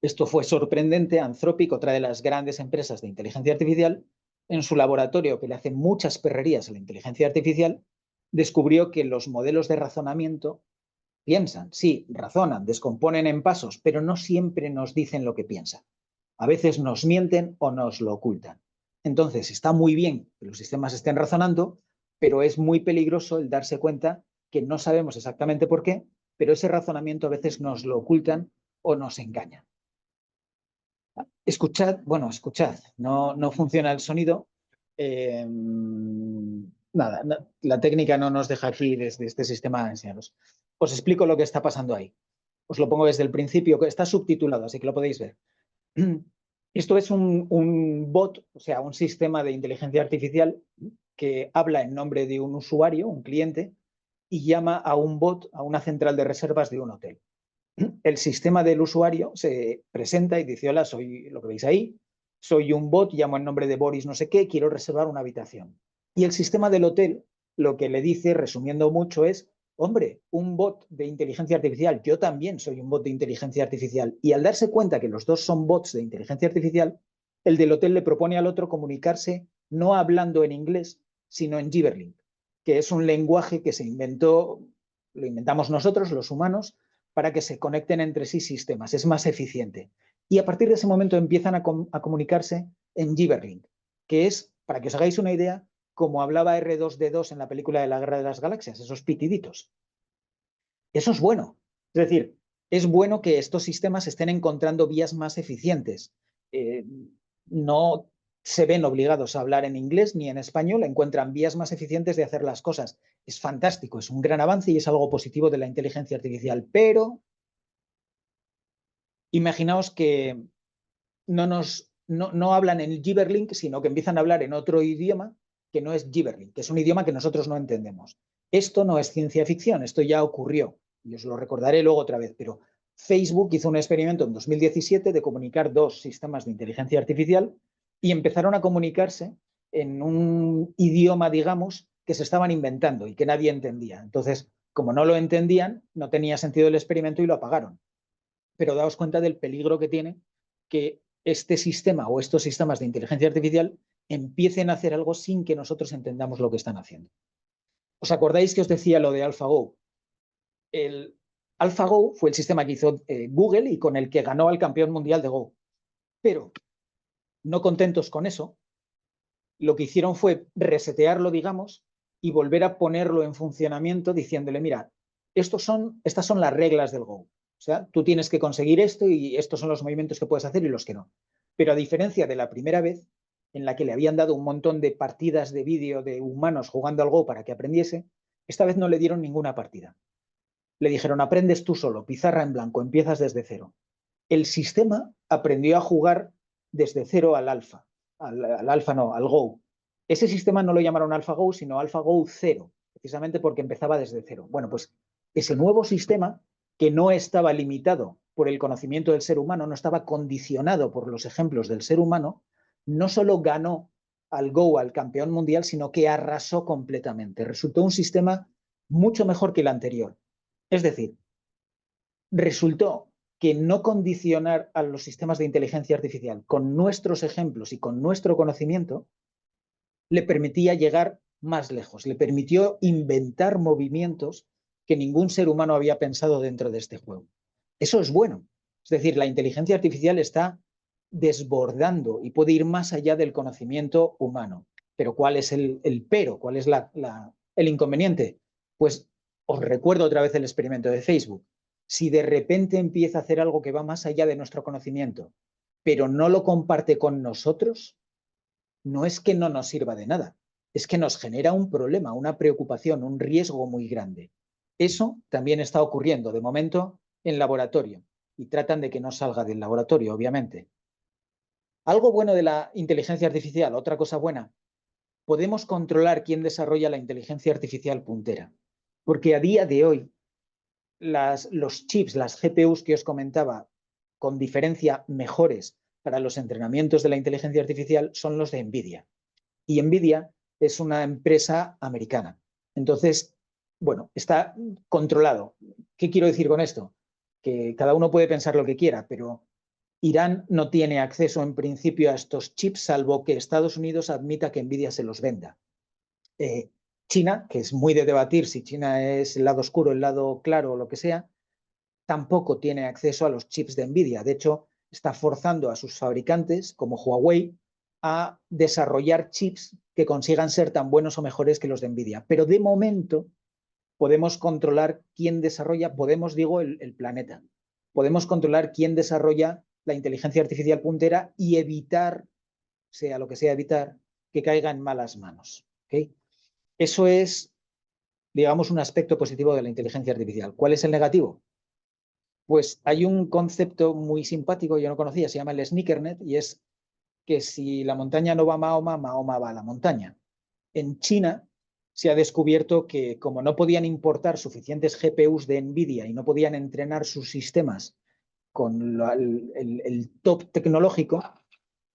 esto fue sorprendente. Anthropic, otra de las grandes empresas de inteligencia artificial, en su laboratorio, que le hace muchas perrerías a la inteligencia artificial, descubrió que los modelos de razonamiento piensan, sí, razonan, descomponen en pasos, pero no siempre nos dicen lo que piensan. A veces nos mienten o nos lo ocultan. Entonces, está muy bien que los sistemas estén razonando, pero es muy peligroso el darse cuenta que no sabemos exactamente por qué, pero ese razonamiento a veces nos lo ocultan o nos engañan. Escuchad, no funciona el sonido. Nada, la técnica no nos deja aquí desde este sistema enseñaros. Os explico lo que está pasando ahí. Os lo pongo desde el principio, que está subtitulado, así que lo podéis ver. Esto es un bot, o sea, un sistema de inteligencia artificial que habla en nombre de un usuario, un cliente, y llama a un bot, a una central de reservas de un hotel. El sistema del usuario se presenta y dice, hola, soy lo que veis ahí, soy un bot, llamo en nombre de Boris no sé qué, quiero reservar una habitación. Y el sistema del hotel lo que le dice, resumiendo mucho, es, hombre, un bot de inteligencia artificial, yo también soy un bot de inteligencia artificial. Y al darse cuenta que los dos son bots de inteligencia artificial, el del hotel le propone al otro comunicarse no hablando en inglés, sino en Gibberlink, que es un lenguaje que se inventó, lo inventamos nosotros, los humanos, para que se conecten entre sí sistemas. Es más eficiente. Y a partir de ese momento empiezan a comunicarse en Gibberlink, que es, para que os hagáis una idea, como hablaba R2D2 en la película de la Guerra de las Galaxias, esos pitiditos. Eso es bueno. Es decir, es bueno que estos sistemas estén encontrando vías más eficientes. No se ven obligados a hablar en inglés ni en español, encuentran vías más eficientes de hacer las cosas. Es fantástico, es un gran avance y es algo positivo de la inteligencia artificial, pero imaginaos que no hablan en Gibberlink, sino que empiezan a hablar en otro idioma que no es Gibberlink, que es un idioma que nosotros no entendemos. Esto no es ciencia ficción, esto ya ocurrió, y os lo recordaré luego otra vez, pero Facebook hizo un experimento en 2017 de comunicar dos sistemas de inteligencia artificial y empezaron a comunicarse en un idioma, digamos, que se estaban inventando y que nadie entendía. Entonces, como no lo entendían, no tenía sentido el experimento y lo apagaron. Pero daos cuenta del peligro que tiene que este sistema o estos sistemas de inteligencia artificial empiecen a hacer algo sin que nosotros entendamos lo que están haciendo. ¿Os acordáis que os decía lo de AlphaGo? El AlphaGo fue el sistema que hizo Google y con el que ganó al campeón mundial de Go. Pero, no contentos con eso, lo que hicieron fue resetearlo, digamos, y volver a ponerlo en funcionamiento diciéndole, mira, estas son las reglas del Go. O sea, tú tienes que conseguir esto y estos son los movimientos que puedes hacer y los que no. Pero a diferencia de la primera vez, en la que le habían dado un montón de partidas de vídeo de humanos jugando al Go para que aprendiese, esta vez no le dieron ninguna partida. Le dijeron, aprendes tú solo, pizarra en blanco, empiezas desde cero. El sistema aprendió a jugar desde cero al alfa. Al Go. Ese sistema no lo llamaron AlphaGo, sino AlphaGo 0, precisamente porque empezaba desde cero. Bueno, pues ese nuevo sistema, que no estaba limitado por el conocimiento del ser humano, no estaba condicionado por los ejemplos del ser humano, no solo ganó al Go, al campeón mundial, sino que arrasó completamente. Resultó un sistema mucho mejor que el anterior. Es decir, resultó que no condicionar a los sistemas de inteligencia artificial con nuestros ejemplos y con nuestro conocimiento le permitía llegar más lejos, le permitió inventar movimientos que ningún ser humano había pensado dentro de este juego. Eso es bueno. Es decir, la inteligencia artificial está desbordando y puede ir más allá del conocimiento humano. Pero ¿cuál es el pero? ¿Cuál es el inconveniente? Pues os recuerdo otra vez el experimento de Facebook. Si de repente empieza a hacer algo que va más allá de nuestro conocimiento, pero no lo comparte con nosotros, no es que no nos sirva de nada, es que nos genera un problema, una preocupación, un riesgo muy grande. Eso también está ocurriendo de momento en laboratorio y tratan de que no salga del laboratorio, obviamente. Algo bueno de la inteligencia artificial, otra cosa buena, podemos controlar quién desarrolla la inteligencia artificial puntera, porque a día de hoy los chips, las GPUs que os comentaba, con diferencia mejores para los entrenamientos de la inteligencia artificial son los de NVIDIA. Y NVIDIA es una empresa americana. Entonces, bueno, está controlado. ¿Qué quiero decir con esto? Que cada uno puede pensar lo que quiera, pero Irán no tiene acceso en principio a estos chips, salvo que Estados Unidos admita que NVIDIA se los venda. China, que es muy de debatir si China es el lado oscuro, el lado claro o lo que sea, tampoco tiene acceso a los chips de NVIDIA. De hecho, está forzando a sus fabricantes, como Huawei, a desarrollar chips que consigan ser tan buenos o mejores que los de NVIDIA. Pero de momento podemos controlar quién desarrolla, digo, el planeta. Podemos controlar quién desarrolla la inteligencia artificial puntera y evitar, sea lo que sea evitar, que caiga en malas manos. ¿Okay? Eso es, digamos, un aspecto positivo de la inteligencia artificial. ¿Cuál es el negativo? Pues hay un concepto muy simpático, yo no conocía, se llama el sneakernet, y es que si la montaña no va a Mahoma, Mahoma va a la montaña. En China se ha descubierto que como no podían importar suficientes GPUs de NVIDIA y no podían entrenar sus sistemas con el top tecnológico,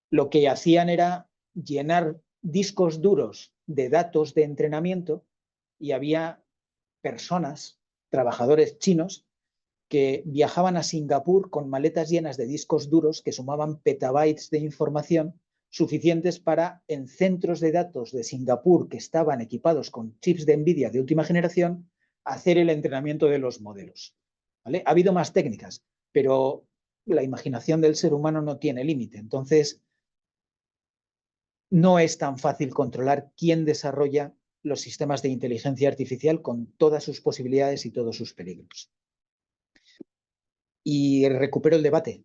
lo que hacían era llenar discos duros de datos de entrenamiento y había personas, trabajadores chinos, que viajaban a Singapur con maletas llenas de discos duros que sumaban petabytes de información suficientes para, en centros de datos de Singapur que estaban equipados con chips de NVIDIA de última generación, hacer el entrenamiento de los modelos. ¿Vale? Ha habido más técnicas, pero la imaginación del ser humano no tiene límite. Entonces, no es tan fácil controlar quién desarrolla los sistemas de inteligencia artificial con todas sus posibilidades y todos sus peligros. Y recupero el debate.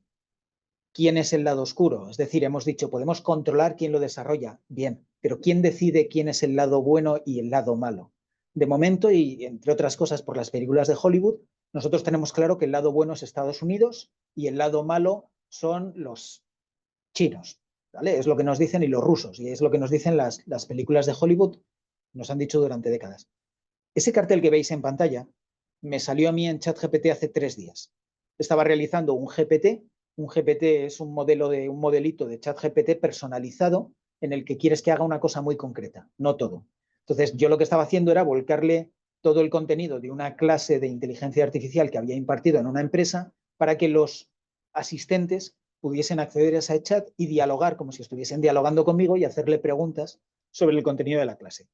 ¿Quién es el lado oscuro? Es decir, hemos dicho, podemos controlar quién lo desarrolla, bien, pero ¿quién decide quién es el lado bueno y el lado malo? De momento, y entre otras cosas por las películas de Hollywood, nosotros tenemos claro que el lado bueno es Estados Unidos y el lado malo son los chinos, ¿vale? Es lo que nos dicen, y los rusos, y es lo que nos dicen las películas de Hollywood, nos han dicho durante décadas. Ese cartel que veis en pantalla me salió a mí en ChatGPT hace 3 días. Estaba realizando un GPT. Un GPT es un modelito de ChatGPT personalizado en el que quieres que haga una cosa muy concreta, no todo. Entonces, yo lo que estaba haciendo era volcarle todo el contenido de una clase de inteligencia artificial que había impartido en una empresa para que los asistentes pudiesen acceder a ese chat y dialogar como si estuviesen dialogando conmigo y hacerle preguntas sobre el contenido de la clase.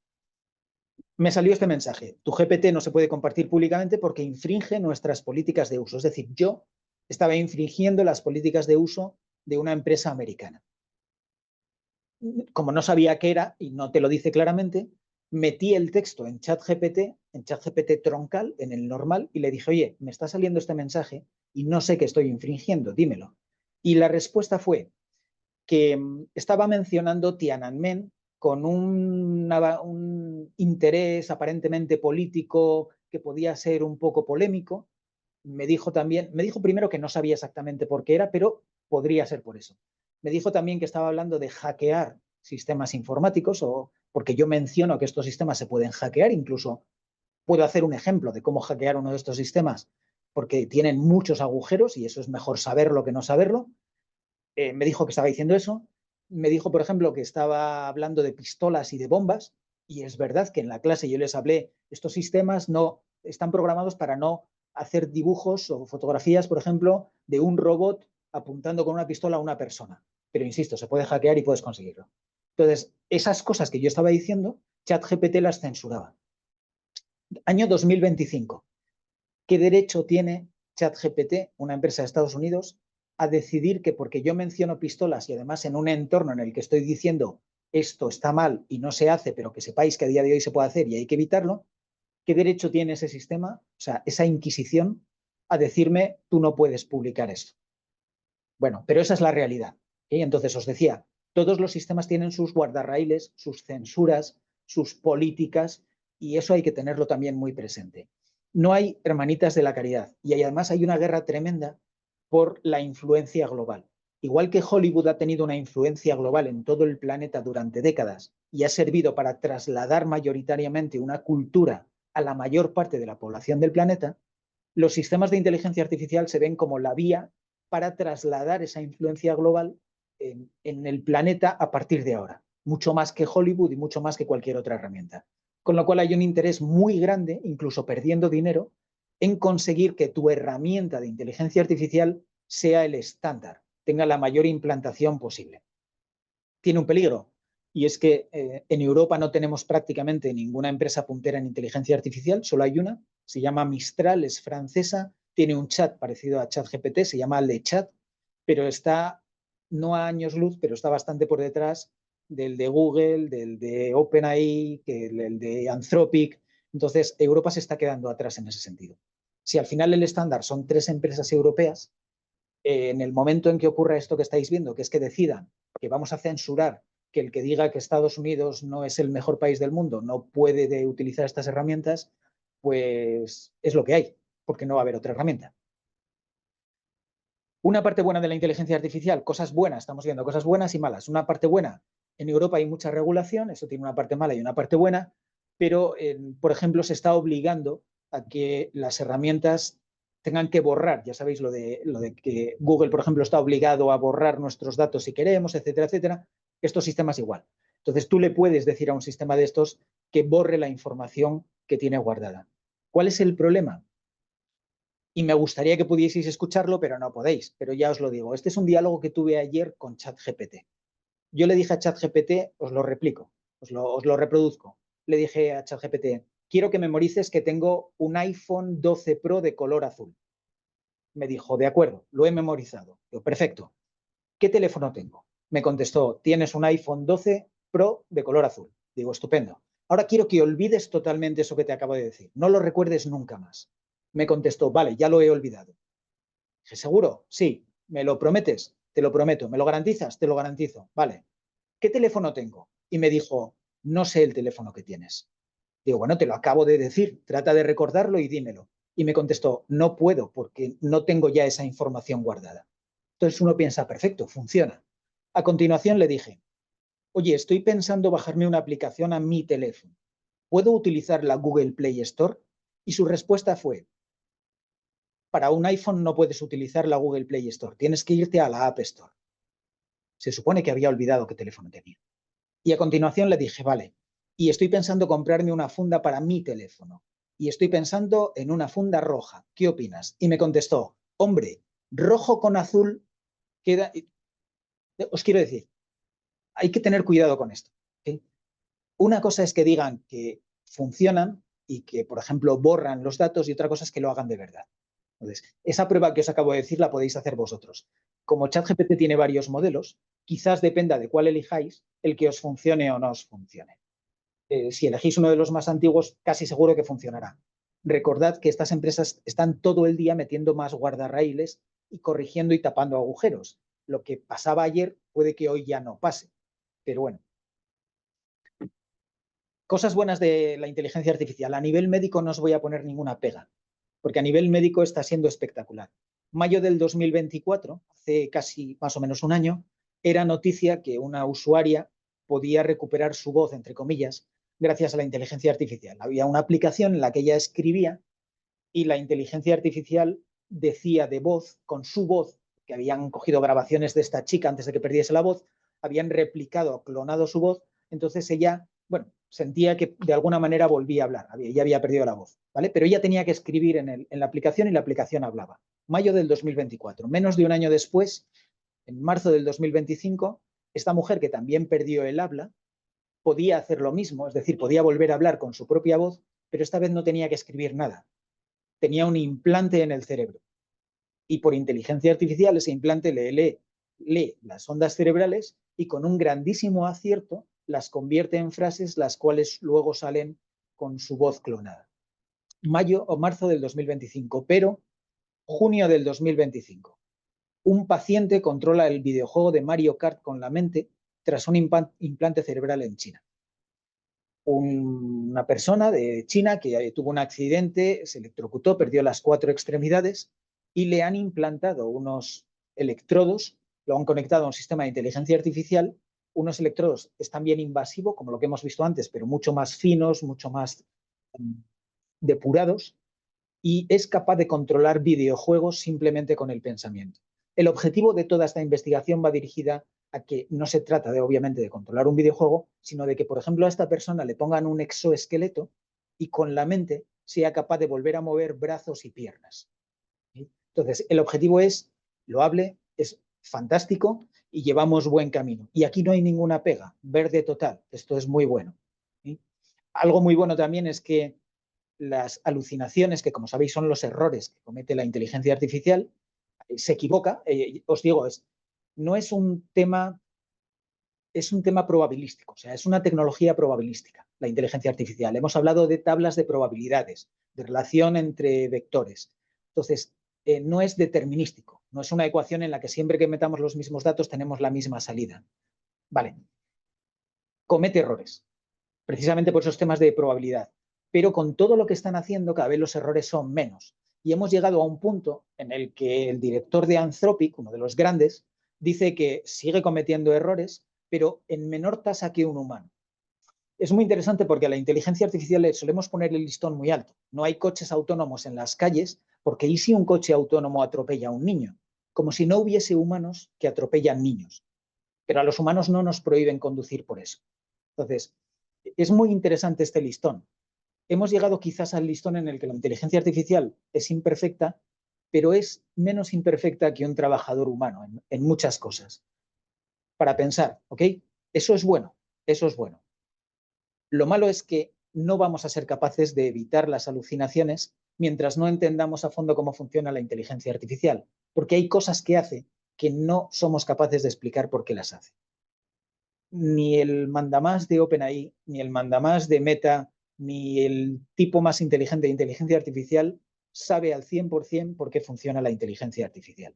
Me salió este mensaje: tu GPT no se puede compartir públicamente porque infringe nuestras políticas de uso. Es decir, yo estaba infringiendo las políticas de uso de una empresa americana. Como no sabía qué era y no te lo dice claramente, metí el texto en ChatGPT troncal, en el normal, y le dije, oye, me está saliendo este mensaje y no sé qué estoy infringiendo, dímelo. Y la respuesta fue que estaba mencionando Tiananmen con un interés aparentemente político que podía ser un poco polémico. Me dijo primero que no sabía exactamente por qué era, pero podría ser por eso. Me dijo también que estaba hablando de hackear sistemas informáticos, o porque yo menciono que estos sistemas se pueden hackear, incluso puedo hacer un ejemplo de cómo hackear uno de estos sistemas, porque tienen muchos agujeros y eso es mejor saberlo que no saberlo. Me dijo que estaba diciendo eso. Me dijo, por ejemplo, que estaba hablando de pistolas y de bombas, y es verdad que en la clase yo les hablé, estos sistemas no están programados para no hacer dibujos o fotografías, por ejemplo, de un robot apuntando con una pistola a una persona. Pero insisto, se puede hackear y puedes conseguirlo. Entonces, esas cosas que yo estaba diciendo, ChatGPT las censuraba. Año 2025. ¿Qué derecho tiene ChatGPT, una empresa de Estados Unidos, a decidir que porque yo menciono pistolas y además en un entorno en el que estoy diciendo esto está mal y no se hace, pero que sepáis que a día de hoy se puede hacer y hay que evitarlo, qué derecho tiene ese sistema, o sea, esa inquisición, a decirme tú no puedes publicar esto? Bueno, pero esa es la realidad. ¿Sí? Entonces os decía, todos los sistemas tienen sus guardarraíles, sus censuras, sus políticas, y eso hay que tenerlo también muy presente. No hay hermanitas de la caridad, y además hay una guerra tremenda por la influencia global. Igual que Hollywood ha tenido una influencia global en todo el planeta durante décadas y ha servido para trasladar mayoritariamente una cultura a la mayor parte de la población del planeta, los sistemas de inteligencia artificial se ven como la vía para trasladar esa influencia global en el planeta a partir de ahora. Mucho más que Hollywood y mucho más que cualquier otra herramienta. Con lo cual hay un interés muy grande, incluso perdiendo dinero, en conseguir que tu herramienta de inteligencia artificial sea el estándar, tenga la mayor implantación posible. Tiene un peligro, y es que en Europa no tenemos prácticamente ninguna empresa puntera en inteligencia artificial, solo hay una, se llama Mistral, es francesa, tiene un chat parecido a ChatGPT, se llama LeChat, pero está no a años luz, pero está bastante por detrás del de Google, del de OpenAI, del de Anthropic. Entonces, Europa se está quedando atrás en ese sentido. Si al final el estándar son 3 empresas europeas, en el momento en que ocurra esto que estáis viendo, que es que decidan que vamos a censurar que el que diga que Estados Unidos no es el mejor país del mundo no puede utilizar estas herramientas, pues es lo que hay, porque no va a haber otra herramienta. Una parte buena de la inteligencia artificial, cosas buenas, estamos viendo cosas buenas y malas. Una parte buena, en Europa hay mucha regulación, eso tiene una parte mala y una parte buena, pero, por ejemplo, se está obligando a que las herramientas tengan que borrar, ya sabéis lo de que Google, por ejemplo, está obligado a borrar nuestros datos si queremos, etcétera, etcétera. Estos sistemas igual. Entonces tú le puedes decir a un sistema de estos que borre la información que tiene guardada. ¿Cuál es el problema? Y me gustaría que pudieseis escucharlo, pero no podéis. Pero ya os lo digo, este es un diálogo que tuve ayer con ChatGPT. Yo le dije a ChatGPT, os lo replico, os lo reproduzco. Le dije a ChatGPT, quiero que memorices que tengo un iPhone 12 Pro de color azul. Me dijo, de acuerdo, lo he memorizado. Yo, perfecto. ¿Qué teléfono tengo? Me contestó, tienes un iPhone 12 Pro de color azul. Digo, estupendo. Ahora quiero que olvides totalmente eso que te acabo de decir. No lo recuerdes nunca más. Me contestó, vale, ya lo he olvidado. Dije, ¿seguro? Sí. ¿Me lo prometes? Te lo prometo. ¿Me lo garantizas? Te lo garantizo. Vale. ¿Qué teléfono tengo? Y me dijo, no sé el teléfono que tienes. Digo, bueno, te lo acabo de decir, trata de recordarlo y dímelo. Y me contestó, no puedo porque no tengo ya esa información guardada. Entonces uno piensa, perfecto, funciona. A continuación le dije, oye, estoy pensando bajarme una aplicación a mi teléfono. ¿Puedo utilizar la Google Play Store? Y su respuesta fue, para un iPhone no puedes utilizar la Google Play Store, tienes que irte a la App Store. Se supone que había olvidado qué teléfono tenía. Y a continuación le dije, vale, y estoy pensando comprarme una funda para mi teléfono. Y estoy pensando en una funda roja. ¿Qué opinas? Y me contestó, hombre, rojo con azul queda... Os quiero decir, hay que tener cuidado con esto. ¿Okay? Una cosa es que digan que funcionan y que, por ejemplo, borran los datos y otra cosa es que lo hagan de verdad. Entonces, esa prueba que os acabo de decir la podéis hacer vosotros. Como ChatGPT tiene varios modelos, quizás dependa de cuál elijáis el que os funcione o no os funcione. Si elegís uno de los más antiguos, casi seguro que funcionará. Recordad que estas empresas están todo el día metiendo más guardarraíles y corrigiendo y tapando agujeros. Lo que pasaba ayer puede que hoy ya no pase. Pero bueno. Cosas buenas de la inteligencia artificial. A nivel médico no os voy a poner ninguna pega, porque a nivel médico está siendo espectacular. Mayo del 2024, hace casi más o menos un año, era noticia que una usuaria podía recuperar su voz, entre comillas, gracias a la inteligencia artificial. Había una aplicación en la que ella escribía y la inteligencia artificial decía de voz, con su voz, que habían cogido grabaciones de esta chica antes de que perdiese la voz, habían replicado, clonado su voz, entonces ella, bueno, sentía que de alguna manera volvía a hablar, ya había perdido la voz, ¿vale? Pero ella tenía que escribir en la aplicación y la aplicación hablaba. Mayo del 2024, menos de un año después, en marzo del 2025, esta mujer que también perdió el habla, podía hacer lo mismo, es decir, podía volver a hablar con su propia voz, pero esta vez no tenía que escribir nada. Tenía un implante en el cerebro. Y por inteligencia artificial ese implante lee las ondas cerebrales y con un grandísimo acierto las convierte en frases las cuales luego salen con su voz clonada. Mayo o marzo del 2025, pero junio del 2025. Un paciente controla el videojuego de Mario Kart con la mente tras un implante cerebral en China. Una persona de China que tuvo un accidente, se electrocutó, perdió las 4 extremidades y le han implantado unos electrodos, lo han conectado a un sistema de inteligencia artificial, unos electrodos que están bien invasivos, como lo que hemos visto antes, pero mucho más finos, mucho más depurados, y es capaz de controlar videojuegos simplemente con el pensamiento. El objetivo de toda esta investigación va dirigida a que no se trata de, obviamente, de controlar un videojuego, sino de que, por ejemplo, a esta persona le pongan un exoesqueleto y con la mente sea capaz de volver a mover brazos y piernas. ¿Sí? Entonces, el objetivo es loable, es fantástico y llevamos buen camino. Y aquí no hay ninguna pega, verde total. Esto es muy bueno. ¿Sí? Algo muy bueno también es que las alucinaciones, que como sabéis son los errores que comete la inteligencia artificial, se equivoca. Os digo, no es un tema, es un tema probabilístico, o sea, es una tecnología probabilística, la inteligencia artificial. Hemos hablado de tablas de probabilidades, de relación entre vectores. Entonces, no es determinístico, no es una ecuación en la que siempre que metamos los mismos datos tenemos la misma salida. Vale, comete errores, precisamente por esos temas de probabilidad. Pero con todo lo que están haciendo, cada vez los errores son menos. Y hemos llegado a un punto en el que el director de Anthropic, uno de los grandes, dice que sigue cometiendo errores, pero en menor tasa que un humano. Es muy interesante porque a la inteligencia artificial le solemos poner el listón muy alto. No hay coches autónomos en las calles, porque ¿y si un coche autónomo atropella a un niño? Como si no hubiese humanos que atropellan niños. Pero a los humanos no nos prohíben conducir por eso. Entonces, es muy interesante este listón. Hemos llegado quizás al listón en el que la inteligencia artificial es imperfecta, pero es menos imperfecta que un trabajador humano en muchas cosas. Para pensar, ¿ok? Eso es bueno, eso es bueno. Lo malo es que no vamos a ser capaces de evitar las alucinaciones mientras no entendamos a fondo cómo funciona la inteligencia artificial, porque hay cosas que hace que no somos capaces de explicar por qué las hace. Ni el mandamás de OpenAI, ni el mandamás de Meta, ni el tipo más inteligente de inteligencia artificial sabe al 100% por qué funciona la inteligencia artificial.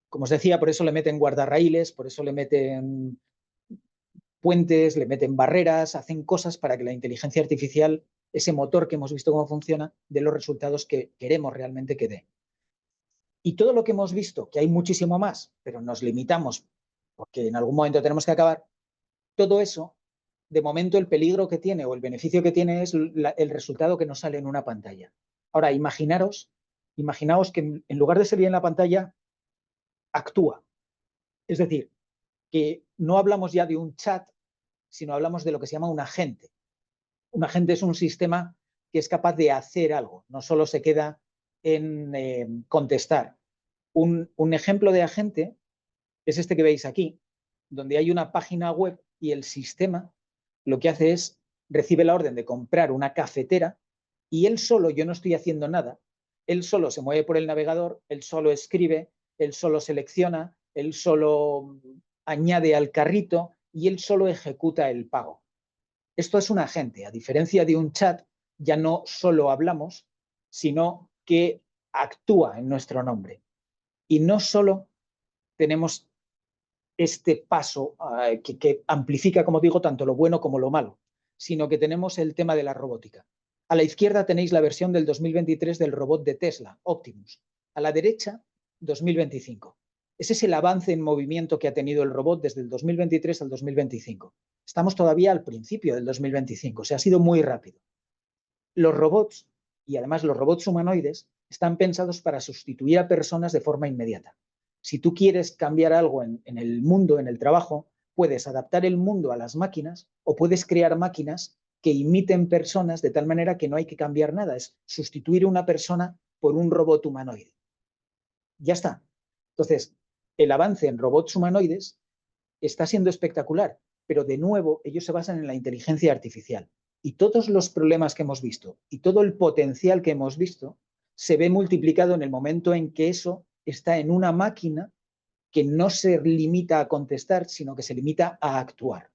Como os decía, por eso le meten guardarraíles, por eso le meten puentes, le meten barreras, hacen cosas para que la inteligencia artificial, ese motor que hemos visto cómo funciona, dé los resultados que queremos realmente que dé. Y todo lo que hemos visto, que hay muchísimo más, pero nos limitamos porque en algún momento tenemos que acabar, todo eso, de momento el peligro que tiene o el beneficio que tiene es el resultado que nos sale en una pantalla. Ahora, imaginaos que en lugar de salir en la pantalla, actúa. Es decir, que no hablamos ya de un chat, sino hablamos de lo que se llama un agente. Un agente es un sistema que es capaz de hacer algo, no solo se queda en contestar. Un ejemplo de agente es este que veis aquí, donde hay una página web y el sistema lo que hace es recibe la orden de comprar una cafetera y él solo, yo no estoy haciendo nada, él solo se mueve por el navegador, él solo escribe, él solo selecciona, él solo añade al carrito y él solo ejecuta el pago. Esto es un agente, a diferencia de un chat, ya no solo hablamos, sino que actúa en nuestro nombre. Y no solo tenemos este paso que amplifica, como digo, tanto lo bueno como lo malo, sino que tenemos el tema de la robótica. A la izquierda tenéis la versión del 2023 del robot de Tesla, Optimus. A la derecha, 2025. Ese es el avance en movimiento que ha tenido el robot desde el 2023 al 2025. Estamos todavía al principio del 2025, o sea, ha sido muy rápido. Los robots, y además los robots humanoides, están pensados para sustituir a personas de forma inmediata. Si tú quieres cambiar algo en el mundo, en el trabajo, puedes adaptar el mundo a las máquinas o puedes crear máquinas que imiten personas de tal manera que no hay que cambiar nada. Es sustituir una persona por un robot humanoide. Ya está. Entonces, el avance en robots humanoides está siendo espectacular, pero de nuevo ellos se basan en la inteligencia artificial. Y todos los problemas que hemos visto y todo el potencial que hemos visto se ve multiplicado en el momento en que eso está en una máquina que no se limita a contestar, sino que se limita a actuar.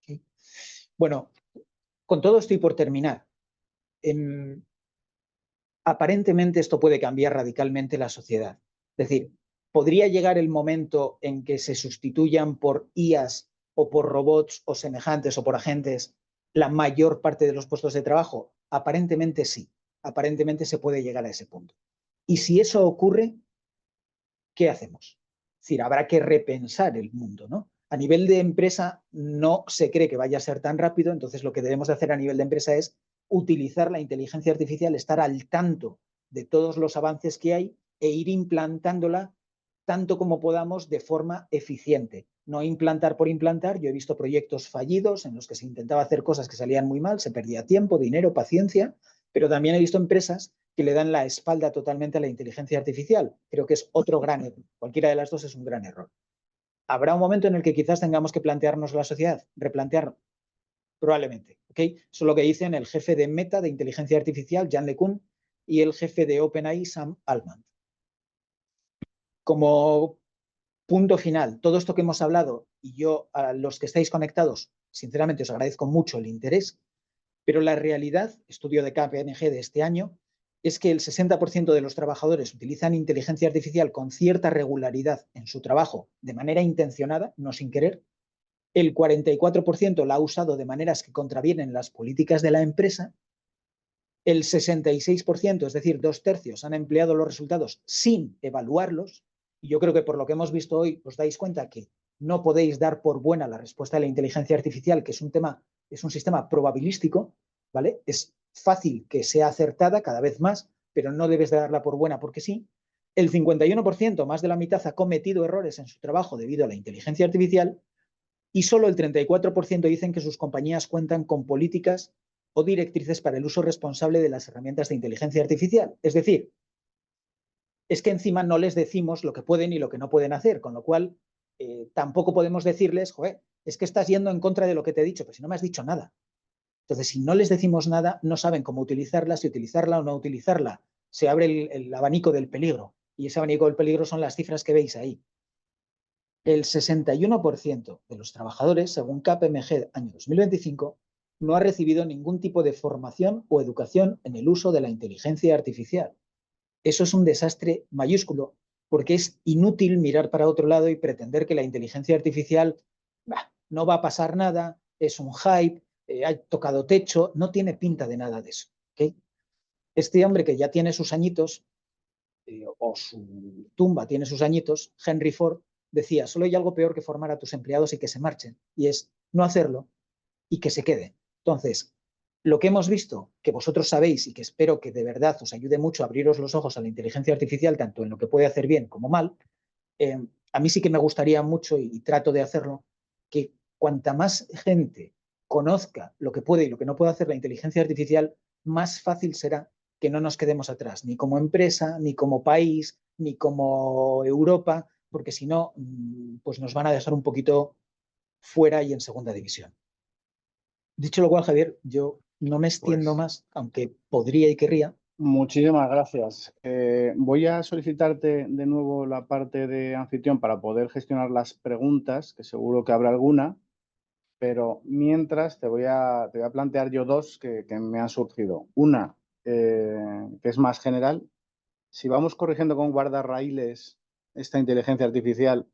¿Okay? Bueno, con todo estoy por terminar. Aparentemente esto puede cambiar radicalmente la sociedad. Es decir, ¿podría llegar el momento en que se sustituyan por IAs o por robots o semejantes o por agentes la mayor parte de los puestos de trabajo? Aparentemente sí. Aparentemente se puede llegar a ese punto. Y si eso ocurre, ¿qué hacemos? Es decir, habrá que repensar el mundo, ¿no? A nivel de empresa no se cree que vaya a ser tan rápido, entonces lo que debemos de hacer a nivel de empresa es utilizar la inteligencia artificial, estar al tanto de todos los avances que hay e ir implantándola tanto como podamos de forma eficiente. No implantar por implantar. Yo he visto proyectos fallidos en los que se intentaba hacer cosas que salían muy mal, se perdía tiempo, dinero, paciencia, pero también he visto empresas que le dan la espalda totalmente a la inteligencia artificial. Creo que es otro gran error. Cualquiera de las dos es un gran error. ¿Habrá un momento en el que quizás tengamos que plantearnos la sociedad? Replantearlo. Probablemente. ¿Okay? Eso es lo que dicen el jefe de Meta de inteligencia artificial, Jan LeCun, y el jefe de OpenAI, Sam Altman. Como punto final, todo esto que hemos hablado, y yo a los que estáis conectados, sinceramente os agradezco mucho el interés, pero la realidad, estudio de KPMG de este año, es que el 60% de los trabajadores utilizan inteligencia artificial con cierta regularidad en su trabajo, de manera intencionada, no sin querer. El 44% la ha usado de maneras que contravienen las políticas de la empresa. El 66%, es decir, 2/3, han empleado los resultados sin evaluarlos. Y yo creo que por lo que hemos visto hoy os dais cuenta que no podéis dar por buena la respuesta de la inteligencia artificial, que es un sistema probabilístico, ¿vale? Es fácil que sea acertada cada vez más, pero no debes de darla por buena porque sí. El 51%, más de la mitad, ha cometido errores en su trabajo debido a la inteligencia artificial y solo el 34% dicen que sus compañías cuentan con políticas o directrices para el uso responsable de las herramientas de inteligencia artificial. Es decir, es que encima no les decimos lo que pueden y lo que no pueden hacer, con lo cual tampoco podemos decirles, joder, es que estás yendo en contra de lo que te he dicho, pero si no me has dicho nada. Entonces, si no les decimos nada, no saben cómo utilizarla, si utilizarla o no utilizarla. Se abre el abanico del peligro, y ese abanico del peligro son las cifras que veis ahí. El 61% de los trabajadores, según KPMG año 2025, no ha recibido ningún tipo de formación o educación en el uso de la inteligencia artificial. Eso es un desastre mayúsculo, porque es inútil mirar para otro lado y pretender que la inteligencia artificial no va a pasar nada, es un hype, ha tocado techo, no tiene pinta de nada de eso. ¿Okay? Este hombre que ya tiene sus añitos, o su tumba tiene sus añitos, Henry Ford, decía, solo hay algo peor que formar a tus empleados y que se marchen, y es no hacerlo y que se quede. Entonces, lo que hemos visto, que vosotros sabéis y que espero que de verdad os ayude mucho a abriros los ojos a la inteligencia artificial, tanto en lo que puede hacer bien como mal, a mí sí que me gustaría mucho, y trato de hacerlo, que cuanta más gente conozca lo que puede y lo que no puede hacer la inteligencia artificial, más fácil será que no nos quedemos atrás, ni como empresa, ni como país, ni como Europa, porque si no, pues nos van a dejar un poquito fuera y en segunda división. Dicho lo cual, Javier, yo no me extiendo más, aunque podría y querría. Muchísimas gracias. Voy a solicitarte de nuevo la parte de anfitrión para poder gestionar las preguntas, que seguro que habrá alguna, pero mientras te voy a plantear yo dos que me han surgido. Una, que es más general. Si vamos corrigiendo con guardarraíles esta inteligencia artificial,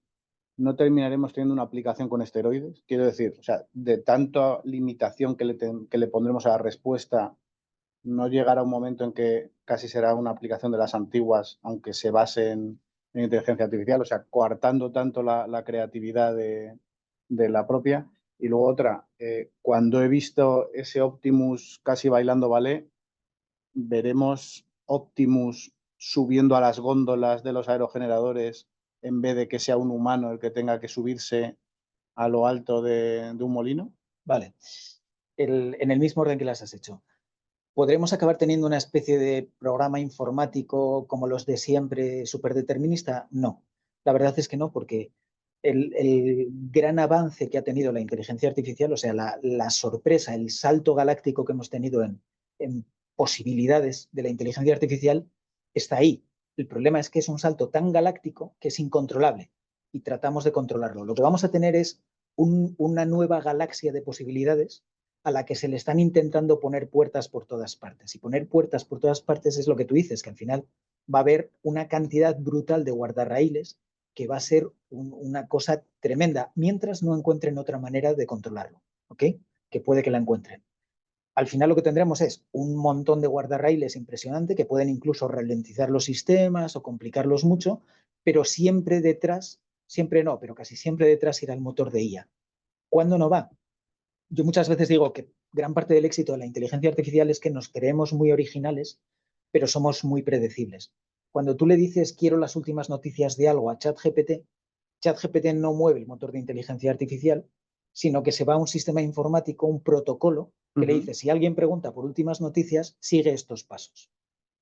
¿no terminaremos teniendo una aplicación con esteroides? Quiero decir, o sea, de tanta limitación que le pondremos a la respuesta, no llegará un momento en que casi será una aplicación de las antiguas, aunque se base en inteligencia artificial, o sea, coartando tanto la creatividad de la propia. Y luego otra, cuando he visto ese Optimus casi bailando ballet, veremos Optimus subiendo a las góndolas de los aerogeneradores en vez de que sea un humano el que tenga que subirse a lo alto de un molino. Vale, en el mismo orden que las has hecho. ¿Podremos acabar teniendo una especie de programa informático como los de siempre, superdeterminista? No, la verdad es que no, porque el gran avance que ha tenido la inteligencia artificial, o sea, la sorpresa, el salto galáctico que hemos tenido en posibilidades de la inteligencia artificial, está ahí. El problema es que es un salto tan galáctico que es incontrolable y tratamos de controlarlo. Lo que vamos a tener es una nueva galaxia de posibilidades a la que se le están intentando poner puertas por todas partes. Y poner puertas por todas partes es lo que tú dices, que al final va a haber una cantidad brutal de guardarraíles que va a ser una cosa tremenda, mientras no encuentren otra manera de controlarlo, ¿ok? Que puede que la encuentren. Al final lo que tendremos es un montón de guardarraíles impresionante que pueden incluso ralentizar los sistemas o complicarlos mucho, pero siempre detrás, siempre no, pero casi siempre detrás irá el motor de IA. ¿Cuándo no va? Yo muchas veces digo que gran parte del éxito de la inteligencia artificial es que nos creemos muy originales, pero somos muy predecibles. Cuando tú le dices quiero las últimas noticias de algo a ChatGPT, ChatGPT no mueve el motor de inteligencia artificial, sino que se va a un sistema informático, un protocolo, que le dice, si alguien pregunta por últimas noticias, sigue estos pasos.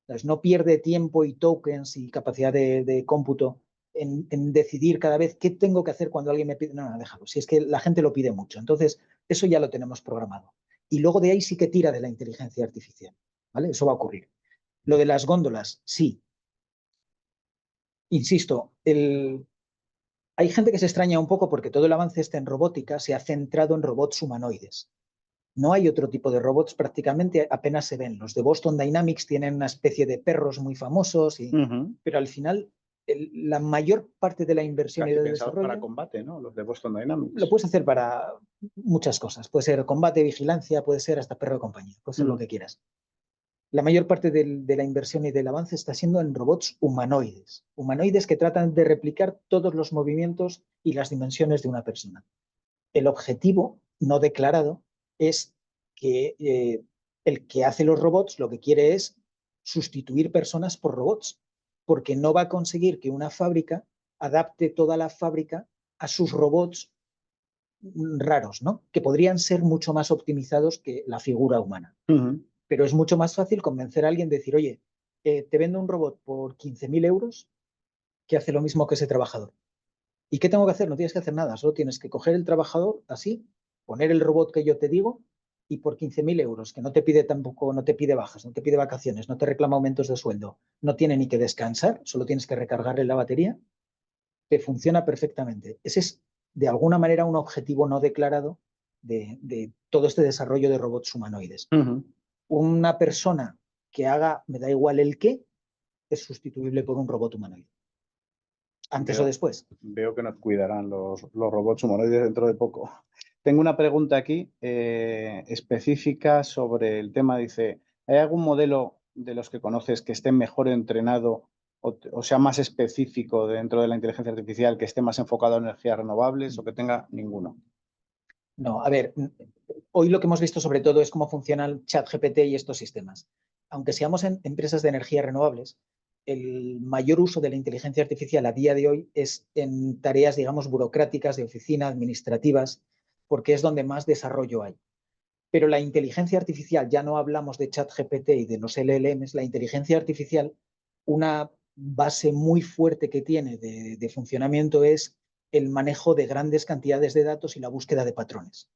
Entonces, no pierde tiempo y tokens y capacidad de cómputo en decidir cada vez qué tengo que hacer cuando alguien me pide. No, déjalo. Si es que la gente lo pide mucho. Entonces, eso ya lo tenemos programado. Y luego de ahí sí que tira de la inteligencia artificial. ¿Vale? Eso va a ocurrir. Lo de las góndolas, sí. Insisto, hay gente que se extraña un poco porque todo el avance en robótica se ha centrado en robots humanoides. No hay otro tipo de robots, prácticamente apenas se ven. Los de Boston Dynamics tienen una especie de perros muy famosos, pero al final la mayor parte de la inversión y del desarrollo... para combate, ¿no? Los de Boston Dynamics. Lo puedes hacer para muchas cosas. Puede ser combate, vigilancia, puede ser hasta perro de compañía, puede ser lo que quieras. La mayor parte de la inversión y del avance está siendo en robots humanoides. Humanoides que tratan de replicar todos los movimientos y las dimensiones de una persona. El objetivo no declarado es que el que hace los robots lo que quiere es sustituir personas por robots, porque no va a conseguir que una fábrica adapte toda la fábrica a sus robots raros, ¿no? Que podrían ser mucho más optimizados que la figura humana. Pero es mucho más fácil convencer a alguien de decir, oye, te vendo un robot por 15.000 euros que hace lo mismo que ese trabajador. ¿Y qué tengo que hacer? No tienes que hacer nada, solo tienes que coger el trabajador así, poner el robot que yo te digo y por 15.000 euros, que no te pide tampoco, no te pide bajas, no te pide vacaciones, no te reclama aumentos de sueldo, no tiene ni que descansar, solo tienes que recargarle la batería, te funciona perfectamente. Ese es, de alguna manera, un objetivo no declarado de todo este desarrollo de robots humanoides. Una persona que haga, me da igual el qué, es sustituible por un robot humanoide. Antes o después. Veo que nos cuidarán los robots humanoides dentro de poco. Tengo una pregunta aquí específica sobre el tema. Dice, ¿hay algún modelo de los que conoces que esté mejor entrenado o sea más específico dentro de la inteligencia artificial, que esté más enfocado a energías renovables o que tenga ninguno? No, a ver, hoy lo que hemos visto sobre todo es cómo funcionan ChatGPT y estos sistemas. Aunque seamos en empresas de energías renovables, el mayor uso de la inteligencia artificial a día de hoy es en tareas, digamos, burocráticas, de oficina, administrativas, porque es donde más desarrollo hay. Pero la inteligencia artificial, ya no hablamos de ChatGPT y de los LLMs, la inteligencia artificial, una base muy fuerte que tiene de funcionamiento es el manejo de grandes cantidades de datos y la búsqueda de patrones.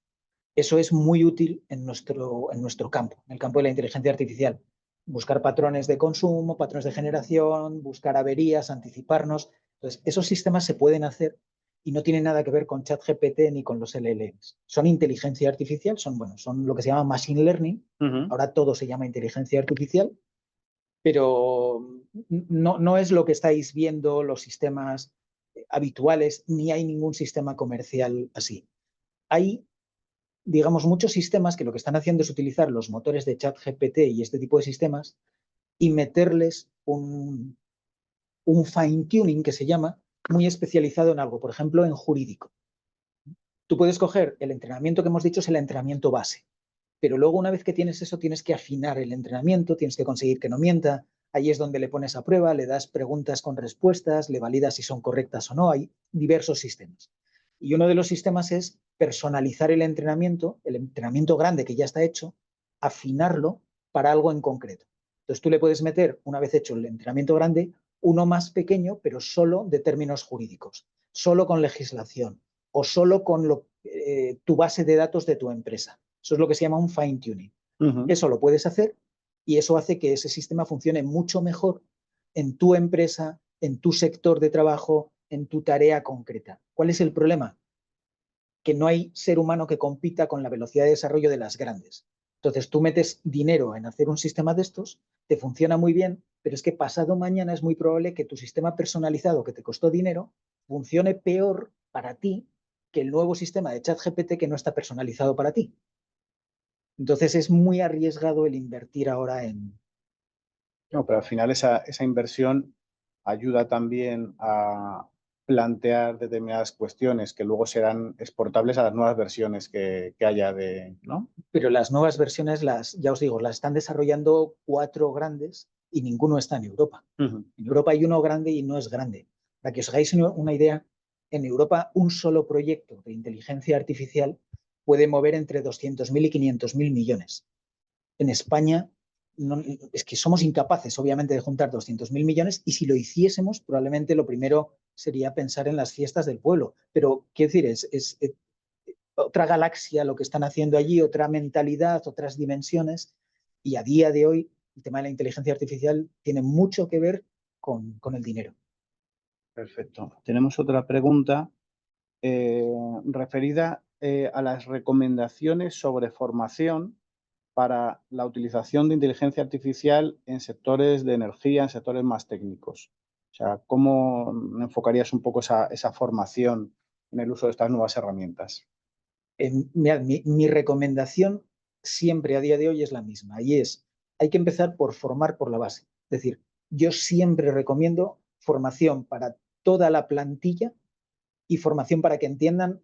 Eso es muy útil en nuestro campo, en el campo de la inteligencia artificial. Buscar patrones de consumo, patrones de generación, buscar averías, anticiparnos. Entonces, esos sistemas se pueden hacer y no tienen nada que ver con ChatGPT ni con los LLMs. Son inteligencia artificial, son lo que se llama machine learning. Ahora todo se llama inteligencia artificial, pero no es lo que estáis viendo los sistemas habituales, ni hay ningún sistema comercial así. Hay, digamos, muchos sistemas que lo que están haciendo es utilizar los motores de ChatGPT y este tipo de sistemas y meterles un fine tuning que se llama, muy especializado en algo, por ejemplo, en jurídico. Tú puedes coger el entrenamiento que hemos dicho, es el entrenamiento base, pero luego una vez que tienes eso tienes que afinar el entrenamiento, tienes que conseguir que no mienta, ahí es donde le pones a prueba, le das preguntas con respuestas, le validas si son correctas o no, hay diversos sistemas. Y uno de los sistemas es personalizar el entrenamiento grande que ya está hecho, afinarlo para algo en concreto. Entonces tú le puedes meter, una vez hecho el entrenamiento grande, uno más pequeño, pero solo de términos jurídicos, solo con legislación o solo con tu base de datos de tu empresa. Eso es lo que se llama un fine tuning. Eso lo puedes hacer y eso hace que ese sistema funcione mucho mejor en tu empresa, en tu sector de trabajo, en tu tarea concreta. ¿Cuál es el problema? Que no hay ser humano que compita con la velocidad de desarrollo de las grandes. Entonces tú metes dinero en hacer un sistema de estos, te funciona muy bien, pero es que pasado mañana es muy probable que tu sistema personalizado que te costó dinero funcione peor para ti que el nuevo sistema de ChatGPT que no está personalizado para ti. Entonces es muy arriesgado el invertir ahora en... No, pero al final esa inversión ayuda también a plantear determinadas cuestiones que luego serán exportables a las nuevas versiones que haya de, ¿no? Pero las nuevas versiones, ya os digo, las están desarrollando 4 grandes y ninguno está en Europa. Ujú. En Europa hay uno grande y no es grande. Para que os hagáis una idea, en Europa un solo proyecto de inteligencia artificial puede mover entre 200.000 y 500.000 millones. En España no, es que somos incapaces, obviamente, de juntar 200.000 millones y si lo hiciésemos, probablemente lo primero sería pensar en las fiestas del pueblo. Pero, quiero decir, es otra galaxia lo que están haciendo allí, otra mentalidad, otras dimensiones y a día de hoy el tema de la inteligencia artificial tiene mucho que ver con el dinero. Perfecto. Tenemos otra pregunta referida a las recomendaciones sobre formación para la utilización de inteligencia artificial en sectores de energía, en sectores más técnicos. O sea, ¿cómo enfocarías un poco esa formación en el uso de estas nuevas herramientas? Mi recomendación siempre a día de hoy es la misma y es, hay que empezar por formar por la base. Es decir, yo siempre recomiendo formación para toda la plantilla y formación para que entiendan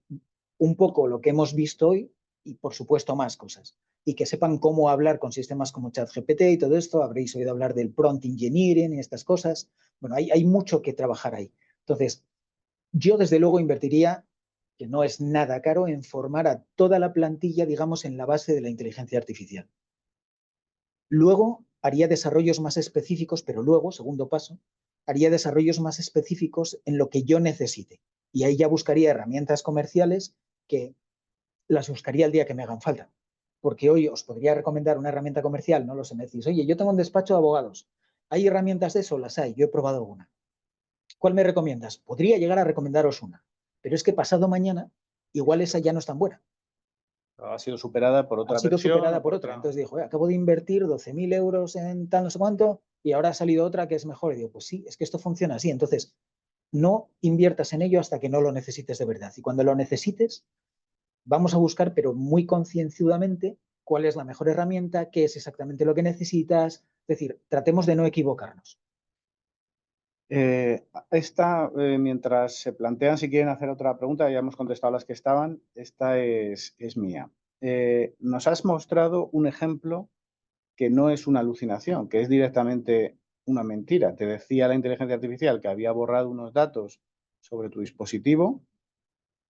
un poco lo que hemos visto hoy y, por supuesto, más cosas. Y que sepan cómo hablar con sistemas como ChatGPT y todo esto. Habréis oído hablar del prompt engineering y estas cosas. Bueno, hay mucho que trabajar ahí. Entonces, yo desde luego invertiría, que no es nada caro, en formar a toda la plantilla, digamos, en la base de la inteligencia artificial. Luego haría desarrollos más específicos, pero luego, segundo paso, haría desarrollos más específicos en lo que yo necesite. Y ahí ya buscaría herramientas comerciales que las buscaría el día que me hagan falta. Porque hoy os podría recomendar una herramienta comercial, no lo sé, me decís, oye, yo tengo un despacho de abogados. ¿Hay herramientas de eso? Las hay, yo he probado alguna. ¿Cuál me recomiendas? Podría llegar a recomendaros una, pero es que pasado mañana igual esa ya no es tan buena. Ha sido superada por otra Ha sido versión. superada por otra. Entonces dijo, acabo de invertir 12.000 euros en tal no sé cuánto y ahora ha salido otra que es mejor. Y digo, pues sí, es que esto funciona así. Entonces, no inviertas en ello hasta que no lo necesites de verdad. Y cuando lo necesites, vamos a buscar, pero muy concienzudamente, cuál es la mejor herramienta, qué es exactamente lo que necesitas. Es decir, tratemos de no equivocarnos. Mientras se plantean si quieren hacer otra pregunta, ya hemos contestado las que estaban, esta es mía. Nos has mostrado un ejemplo que no es una alucinación, que es directamente una mentira. Te decía la inteligencia artificial que había borrado unos datos sobre tu dispositivo,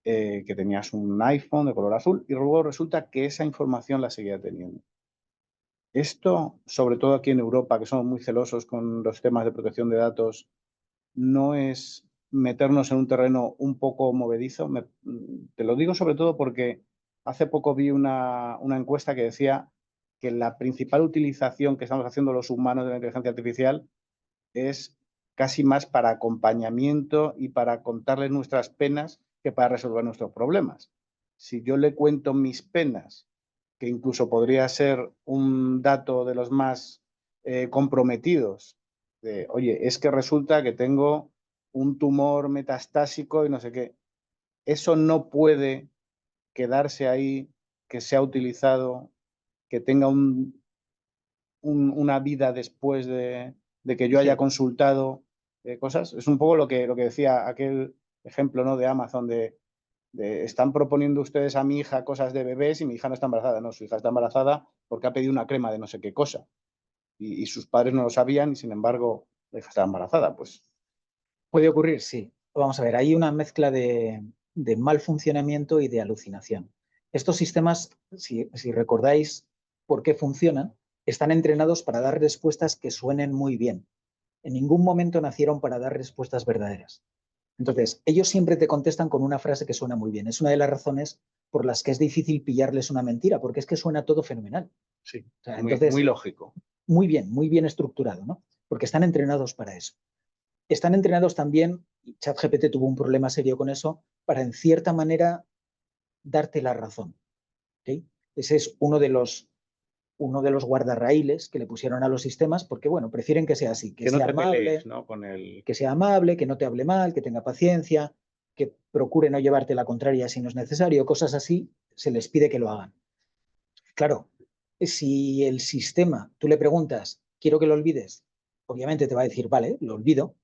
que tenías un iPhone de color azul, y luego resulta que esa información la seguía teniendo. Esto, sobre todo aquí en Europa, que somos muy celosos con los temas de protección de datos, no es meternos en un terreno un poco movedizo. Te lo digo sobre todo porque hace poco vi una encuesta que decía que la principal utilización que estamos haciendo los humanos de la inteligencia artificial es casi más para acompañamiento y para contarles nuestras penas que para resolver nuestros problemas. Si yo le cuento mis penas, que incluso podría ser un dato de los más comprometidos, de, oye, es que resulta que tengo un tumor metastásico y no sé qué, eso no puede quedarse ahí, que sea utilizado, que tenga una vida después de que yo haya consultado cosas. Es un poco lo que decía aquel ejemplo, ¿no?, de Amazon, de están proponiendo ustedes a mi hija cosas de bebés y mi hija no está embarazada. No, su hija está embarazada porque ha pedido una crema de no sé qué cosa. Y sus padres no lo sabían y, sin embargo, la hija estaba embarazada. Pues Puede ocurrir, sí. Vamos a ver, hay una mezcla de mal funcionamiento y de alucinación. Estos sistemas, si recordáis por qué funcionan, están entrenados para dar respuestas que suenen muy bien. En ningún momento nacieron para dar respuestas verdaderas. Entonces, ellos siempre te contestan con una frase que suena muy bien. Es una de las razones por las que es difícil pillarles una mentira, porque es que suena todo fenomenal. sí, O sea, muy, entonces, muy lógico. muy bien estructurado, ¿no? Porque están entrenados para eso. Están entrenados también, y ChatGPT tuvo un problema serio con eso, para en cierta manera darte la razón. ¿Okay? Ese es uno de los guardarraíles que le pusieron a los sistemas porque, bueno, prefieren que sea así, que no te pelees, ¿no?, con el... que sea amable, que no te hable mal, que tenga paciencia, que procure no llevarte la contraria si no es necesario, cosas así, se les pide que lo hagan. Claro, si el sistema, tú le preguntas, quiero que lo olvides, obviamente te va a decir, vale, lo olvido.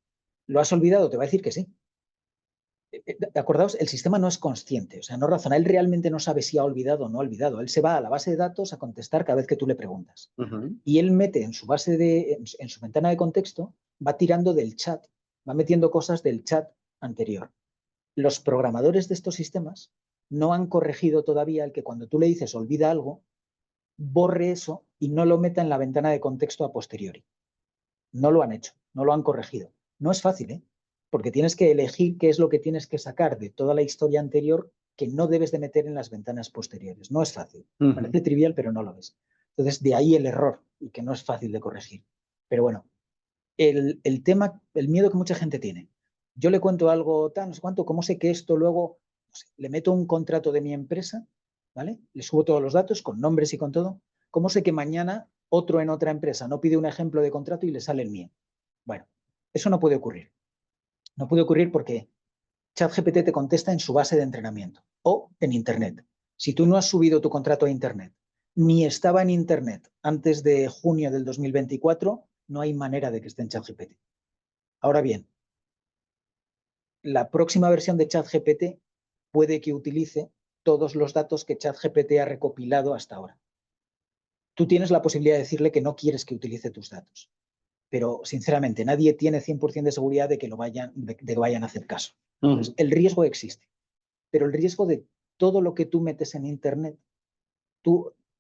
¿Lo has olvidado? Te va a decir que sí. Acordaos, el sistema no es consciente, o sea, no razona. Él realmente no sabe si ha olvidado o no ha olvidado. Él se va a la base de datos a contestar cada vez que tú le preguntas. Y él mete en su en su ventana de contexto, va tirando del chat, va metiendo cosas del chat anterior. Los programadores de estos sistemas no han corregido todavía el que cuando tú le dices olvida algo, borre eso y no lo meta en la ventana de contexto a posteriori. No lo han hecho, no lo han corregido. No es fácil, ¿eh? Porque tienes que elegir qué es lo que tienes que sacar de toda la historia anterior que no debes de meter en las ventanas posteriores. No es fácil. Parece trivial, pero no lo es. Entonces, de ahí el error y que no es fácil de corregir. Pero bueno, el tema, el miedo que mucha gente tiene. Yo le cuento algo tan, no sé cuánto, ¿cómo sé que esto luego, no sé, le meto un contrato de mi empresa, ¿vale? Le subo todos los datos con nombres y con todo. ¿Cómo sé que mañana otro en otra empresa no pide un ejemplo de contrato y le sale el mío? Bueno, eso no puede ocurrir. No puede ocurrir porque ChatGPT te contesta en su base de entrenamiento o en Internet. Si tú no has subido tu contrato a Internet, ni estaba en Internet antes de junio del 2024, no hay manera de que esté en ChatGPT. Ahora bien, la próxima versión de ChatGPT puede que utilice todos los datos que ChatGPT ha recopilado hasta ahora. Tú tienes la posibilidad de decirle que no quieres que utilice tus datos, pero sinceramente nadie tiene 100% de seguridad de que vayan a hacer caso. Entonces, el riesgo existe, pero el riesgo de todo lo que tú metes en Internet,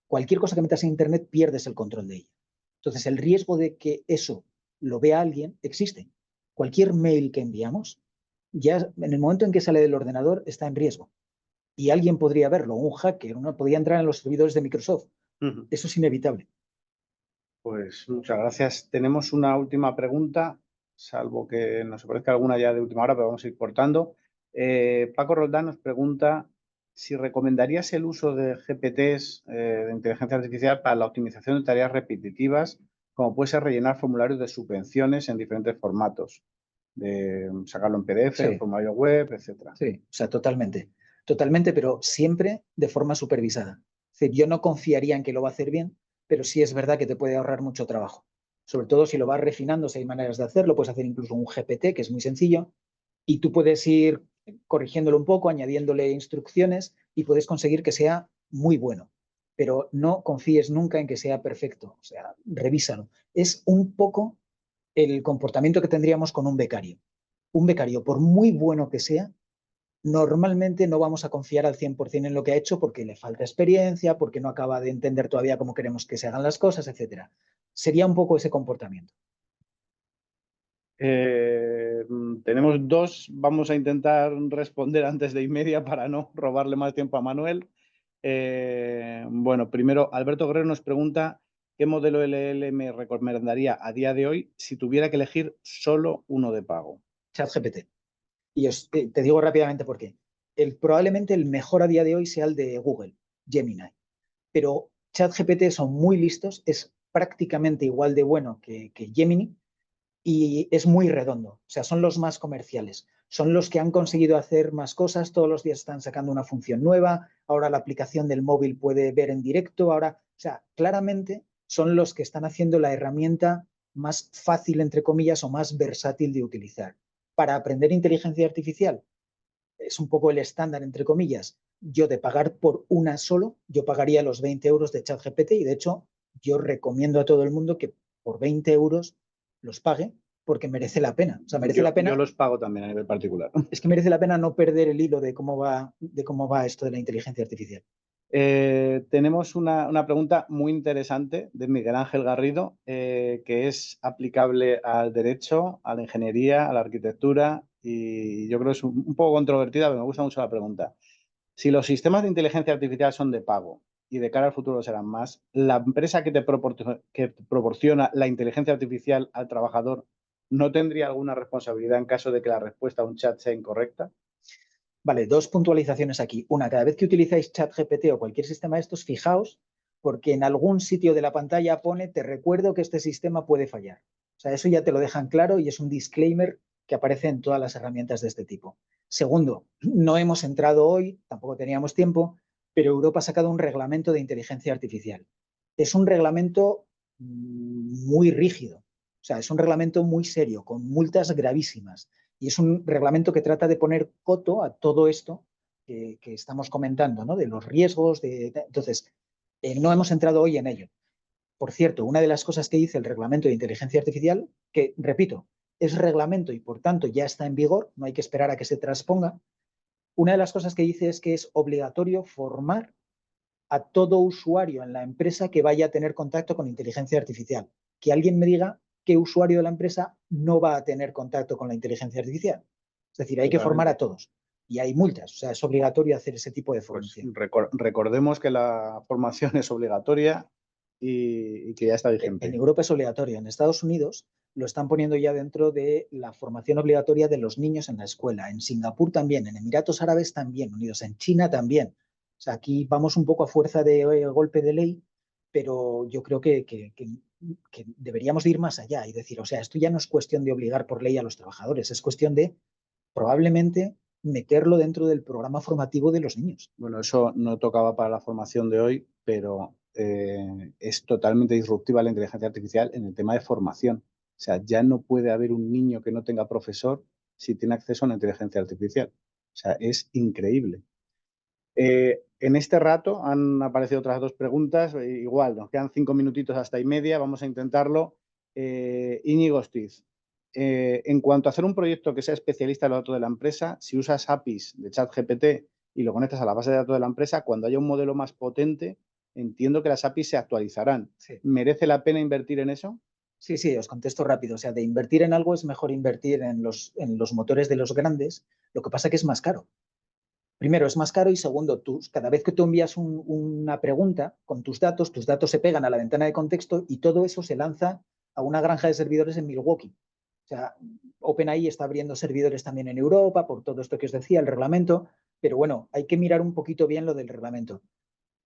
cualquier cosa que metas en Internet pierdes el control de ella. Entonces, el riesgo de que eso lo vea alguien existe. Cualquier mail que enviamos, ya en el momento en que sale del ordenador está en riesgo. Y alguien podría verlo, un hacker, uno podría entrar en los servidores de Microsoft. Eso es inevitable. Pues muchas gracias. Tenemos una última pregunta, salvo que nos aparezca alguna ya de última hora, pero vamos a ir cortando. Paco Roldán nos pregunta si recomendarías el uso de GPTs, de inteligencia artificial, para la optimización de tareas repetitivas, como puede ser rellenar formularios de subvenciones en diferentes formatos, de sacarlo en PDF, Sí. en formulario web, etcétera. Sí, o sea, totalmente. Totalmente, pero siempre de forma supervisada. Es decir, yo no confiaría en que lo va a hacer bien, pero sí es verdad que te puede ahorrar mucho trabajo. Sobre todo si lo vas refinando, si hay maneras de hacerlo, puedes hacer incluso un GPT, que es muy sencillo, y tú puedes ir corrigiéndolo un poco, añadiéndole instrucciones y puedes conseguir que sea muy bueno. Pero no confíes nunca en que sea perfecto. O sea, revísalo. Es un poco el comportamiento que tendríamos con un becario. Un becario, por muy bueno que sea, normalmente no vamos a confiar al 100% en lo que ha hecho porque le falta experiencia, porque no acaba de entender todavía cómo queremos que se hagan las cosas, etc. Sería un poco ese comportamiento. Tenemos dos, vamos a intentar responder antes de 1:30 para no robarle más tiempo a Manuel. Bueno, primero, Alberto Guerrero nos pregunta qué modelo LL me recomendaría a día de hoy si tuviera que elegir solo uno de pago. ChatGPT. Y te digo rápidamente por qué. Probablemente el mejor a día de hoy sea el de Google, Gemini. Pero ChatGPT son muy listos, es prácticamente igual de bueno que Gemini y es muy redondo. O sea, son los más comerciales. Son los que han conseguido hacer más cosas. Todos los días están sacando una función nueva. Ahora la aplicación del móvil puede ver en directo. Ahora, o sea, claramente son los que están haciendo la herramienta más fácil, entre comillas, o más versátil de utilizar. Para aprender inteligencia artificial, es un poco el estándar, entre comillas. Yo de pagar por una solo, yo pagaría los 20 euros de ChatGPT y de hecho yo recomiendo a todo el mundo que por 20 euros los pague porque merece la pena. O sea, merece la pena. Yo los pago también a nivel particular. Es que merece la pena no perder el hilo de cómo va esto de la inteligencia artificial. Tenemos una pregunta muy interesante de Miguel Ángel Garrido, que es aplicable al derecho, a la ingeniería, a la arquitectura, y yo creo que es un poco controvertida, pero me gusta mucho la pregunta. Si los sistemas de inteligencia artificial son de pago y de cara al futuro serán más, ¿la empresa que proporciona la inteligencia artificial al trabajador no tendría alguna responsabilidad en caso de que la respuesta a un chat sea incorrecta? Vale, dos puntualizaciones aquí. Una, cada vez que utilizáis ChatGPT o cualquier sistema de estos, fijaos, porque en algún sitio de la pantalla pone, te recuerdo que este sistema puede fallar. O sea, eso ya te lo dejan claro y es un disclaimer que aparece en todas las herramientas de este tipo. Segundo, no hemos entrado hoy, tampoco teníamos tiempo, pero Europa ha sacado un reglamento de inteligencia artificial. Es un reglamento muy rígido. O sea, es un reglamento muy serio, con multas gravísimas. Y es un reglamento que trata de poner coto a todo esto que estamos comentando, ¿no? De los riesgos. Entonces, no hemos entrado hoy en ello. Por cierto, una de las cosas que dice el reglamento de inteligencia artificial, que, repito, es reglamento y por tanto ya está en vigor, no hay que esperar a que se transponga, una de las cosas que dice es que es obligatorio formar a todo usuario en la empresa que vaya a tener contacto con inteligencia artificial. Que alguien me diga qué usuario de la empresa no va a tener contacto con la inteligencia artificial. Es decir, hay que formar a todos. Y hay multas, o sea, es obligatorio hacer ese tipo de formación. Pues recordemos que la formación es obligatoria y que ya está vigente. En Europa es obligatorio. En Estados Unidos lo están poniendo ya dentro de la formación obligatoria de los niños en la escuela. En Singapur también, en Emiratos Árabes también, unidos en China también. O sea, aquí vamos un poco a fuerza de golpe de ley, pero yo creo que deberíamos de ir más allá y decir, o sea, esto ya no es cuestión de obligar por ley a los trabajadores, es cuestión de probablemente meterlo dentro del programa formativo de los niños. Bueno, eso no tocaba para la formación de hoy, pero es totalmente disruptiva la inteligencia artificial en el tema de formación. O sea, ya no puede haber un niño que no tenga profesor si tiene acceso a una inteligencia artificial. O sea, es increíble. En este rato han aparecido otras dos preguntas. Igual, nos quedan 5 minutitos hasta y media. Vamos a intentarlo. Íñigo Ostiz, en cuanto a hacer un proyecto que sea especialista en los datos de la empresa, si usas APIs de ChatGPT y lo conectas a la base de datos de la empresa, cuando haya un modelo más potente, entiendo que las APIs se actualizarán. Sí. ¿Merece la pena invertir en eso? Sí, sí, os contesto rápido. O sea, de invertir en algo es mejor invertir en los motores de los grandes. Lo que pasa es que es más caro. Primero, es más caro y segundo, cada vez que tú envías una pregunta con tus datos se pegan a la ventana de contexto y todo eso se lanza a una granja de servidores en Milwaukee. O sea, OpenAI está abriendo servidores también en Europa por todo esto que os decía, el reglamento, pero bueno, hay que mirar un poquito bien lo del reglamento.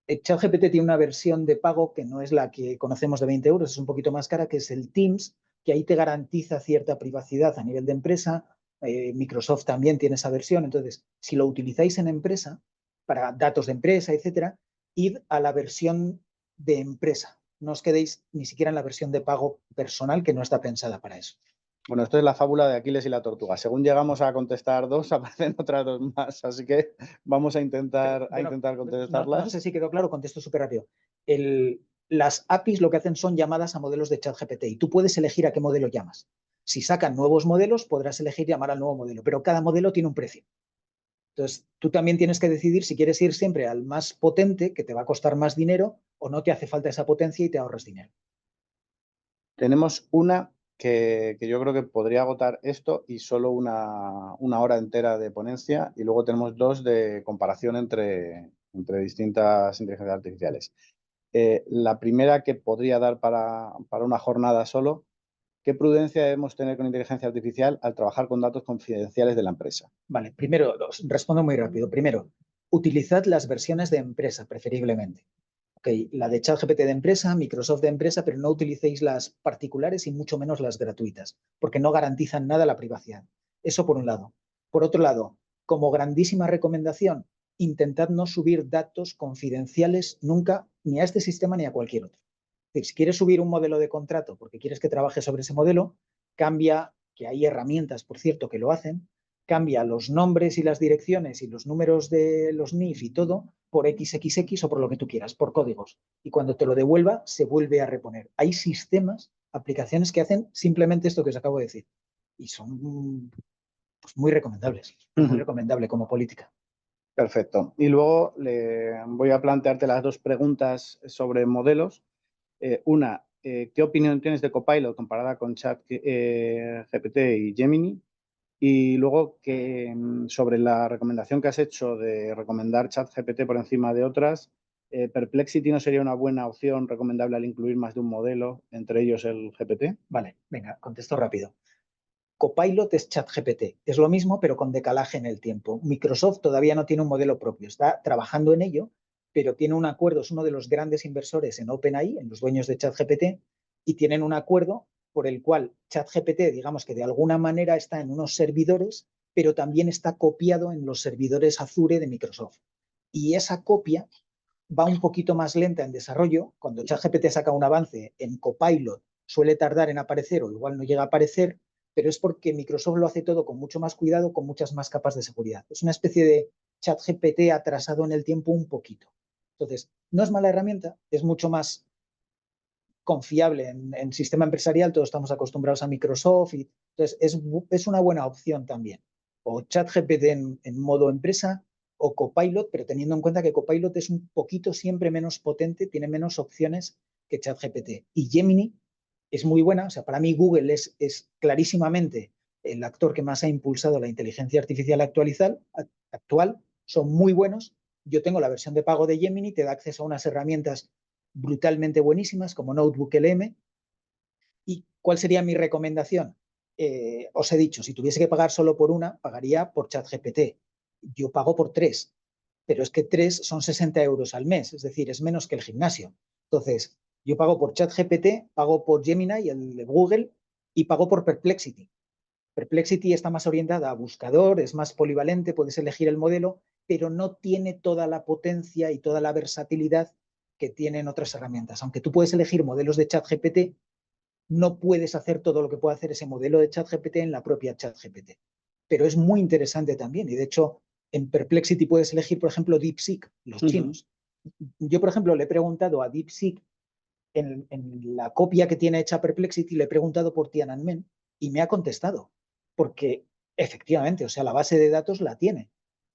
ChatGPT tiene una versión de pago que no es la que conocemos de 20 euros, es un poquito más cara, que es el Teams, que ahí te garantiza cierta privacidad a nivel de empresa. Microsoft también tiene esa versión. Entonces, si lo utilizáis en empresa, para datos de empresa, etcétera, id a la versión de empresa. No os quedéis ni siquiera en la versión de pago personal, que no está pensada para eso. Bueno, esto es la fábula de Aquiles y la tortuga. Según llegamos a contestar dos, aparecen otras dos más. Así que vamos a intentar contestarlas. No sé si quedó claro, contesto súper rápido. Las APIs lo que hacen son llamadas a modelos de ChatGPT y tú puedes elegir a qué modelo llamas. Si sacan nuevos modelos, podrás elegir llamar al nuevo modelo, pero cada modelo tiene un precio. Entonces, tú también tienes que decidir si quieres ir siempre al más potente, que te va a costar más dinero, o no te hace falta esa potencia y te ahorras dinero. Tenemos una que yo creo que podría agotar esto y solo una hora entera de ponencia, y luego tenemos dos de comparación entre distintas inteligencias artificiales. La primera que podría dar para una jornada solo: ¿qué prudencia debemos tener con inteligencia artificial al trabajar con datos confidenciales de la empresa? Vale, primero, os respondo muy rápido. Primero, utilizad las versiones de empresa, preferiblemente. Okay, la de ChatGPT de empresa, Microsoft de empresa, pero no utilicéis las particulares y mucho menos las gratuitas, porque no garantizan nada la privacidad. Eso por un lado. Por otro lado, como grandísima recomendación, intentad no subir datos confidenciales nunca ni a este sistema ni a cualquier otro. Es decir, si quieres subir un modelo de contrato porque quieres que trabaje sobre ese modelo, cambia, que hay herramientas, por cierto, que lo hacen, cambia los nombres y las direcciones y los números de los NIF y todo por XXX o por lo que tú quieras, por códigos. Y cuando te lo devuelva, se vuelve a reponer. Hay sistemas, aplicaciones que hacen simplemente esto que os acabo de decir. Y son pues, muy recomendables. Muy recomendable como política. Perfecto. Y luego voy a plantearte las dos preguntas sobre modelos. Una, ¿qué opinión tienes de Copilot comparada con ChatGPT y Gemini? Y luego, sobre la recomendación que has hecho de recomendar ChatGPT por encima de otras, ¿Perplexity no sería una buena opción recomendable al incluir más de un modelo, entre ellos el GPT? Vale, venga, contesto rápido. Copilot es ChatGPT. Es lo mismo, pero con decalaje en el tiempo. Microsoft todavía no tiene un modelo propio. Está trabajando en ello, pero tiene un acuerdo. Es uno de los grandes inversores en OpenAI, en los dueños de ChatGPT, y tienen un acuerdo por el cual ChatGPT, digamos que de alguna manera está en unos servidores, pero también está copiado en los servidores Azure de Microsoft. Y esa copia va un poquito más lenta en desarrollo. Cuando ChatGPT saca un avance en Copilot, suele tardar en aparecer o igual no llega a aparecer, pero es porque Microsoft lo hace todo con mucho más cuidado, con muchas más capas de seguridad. Es una especie de ChatGPT atrasado en el tiempo un poquito. Entonces, no es mala herramienta, es mucho más confiable en sistema empresarial, todos estamos acostumbrados a Microsoft, y entonces es una buena opción también. O ChatGPT en modo empresa o Copilot, pero teniendo en cuenta que Copilot es un poquito siempre menos potente, tiene menos opciones que ChatGPT. Y Gemini es muy buena, o sea, para mí Google es clarísimamente el actor que más ha impulsado la inteligencia artificial actual, son muy buenos. Yo tengo la versión de pago de Gemini, te da acceso a unas herramientas brutalmente buenísimas como NotebookLM. ¿Y cuál sería mi recomendación? Os he dicho, si tuviese que pagar solo por una, pagaría por ChatGPT. Yo pago por 3, pero es que 3 son 60 euros al mes, es decir, es menos que el gimnasio. Entonces, yo pago por ChatGPT, pago por Gemini y el de Google y pago por Perplexity. Perplexity está más orientada a buscador, es más polivalente, puedes elegir el modelo, pero no tiene toda la potencia y toda la versatilidad que tienen otras herramientas. Aunque tú puedes elegir modelos de ChatGPT, no puedes hacer todo lo que puede hacer ese modelo de ChatGPT en la propia ChatGPT. Pero es muy interesante también. Y de hecho, en Perplexity puedes elegir, por ejemplo, DeepSeek, los chinos. Yo, por ejemplo, le he preguntado a DeepSeek en la copia que tiene hecha Perplexity, le he preguntado por Tiananmen y me ha contestado. Porque efectivamente, o sea, la base de datos la tiene.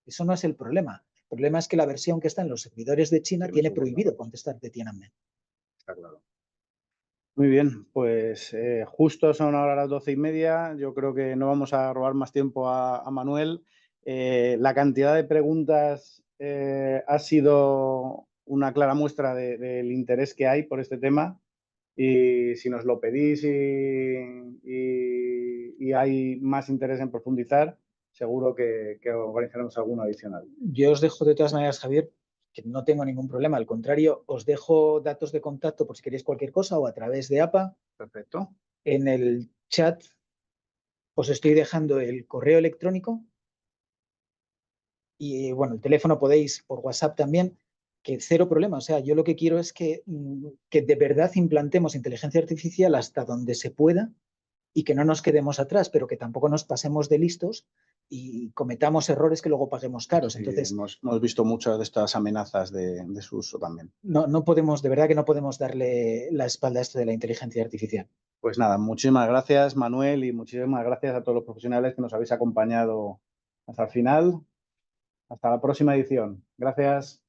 Eso no es el problema. El problema es que la versión que está en los servidores de China tiene prohibido contestar de Tiananmen. Está claro. Muy bien, pues justo son ahora las 12:30. Yo creo que no vamos a robar más tiempo a Manuel. La cantidad de preguntas ha sido una clara muestra del interés que hay por este tema. Y si nos lo pedís y hay más interés en profundizar, seguro que organizaremos alguno adicional. Yo os dejo de todas maneras, Javier, que no tengo ningún problema. Al contrario, os dejo datos de contacto por si queréis cualquier cosa o a través de APA. Perfecto. En el chat os estoy dejando el correo electrónico y, bueno, el teléfono podéis por WhatsApp también, que cero problema. O sea, yo lo que quiero es que de verdad implantemos inteligencia artificial hasta donde se pueda y que no nos quedemos atrás, pero que tampoco nos pasemos de listos y cometamos errores que luego paguemos caros. Sí, entonces, hemos visto muchas de estas amenazas de su uso también. no podemos, de verdad que no podemos darle la espalda a esto de la inteligencia artificial. Pues nada, muchísimas gracias, Manuel, y muchísimas gracias a todos los profesionales que nos habéis acompañado hasta el final. Hasta la próxima edición. Gracias.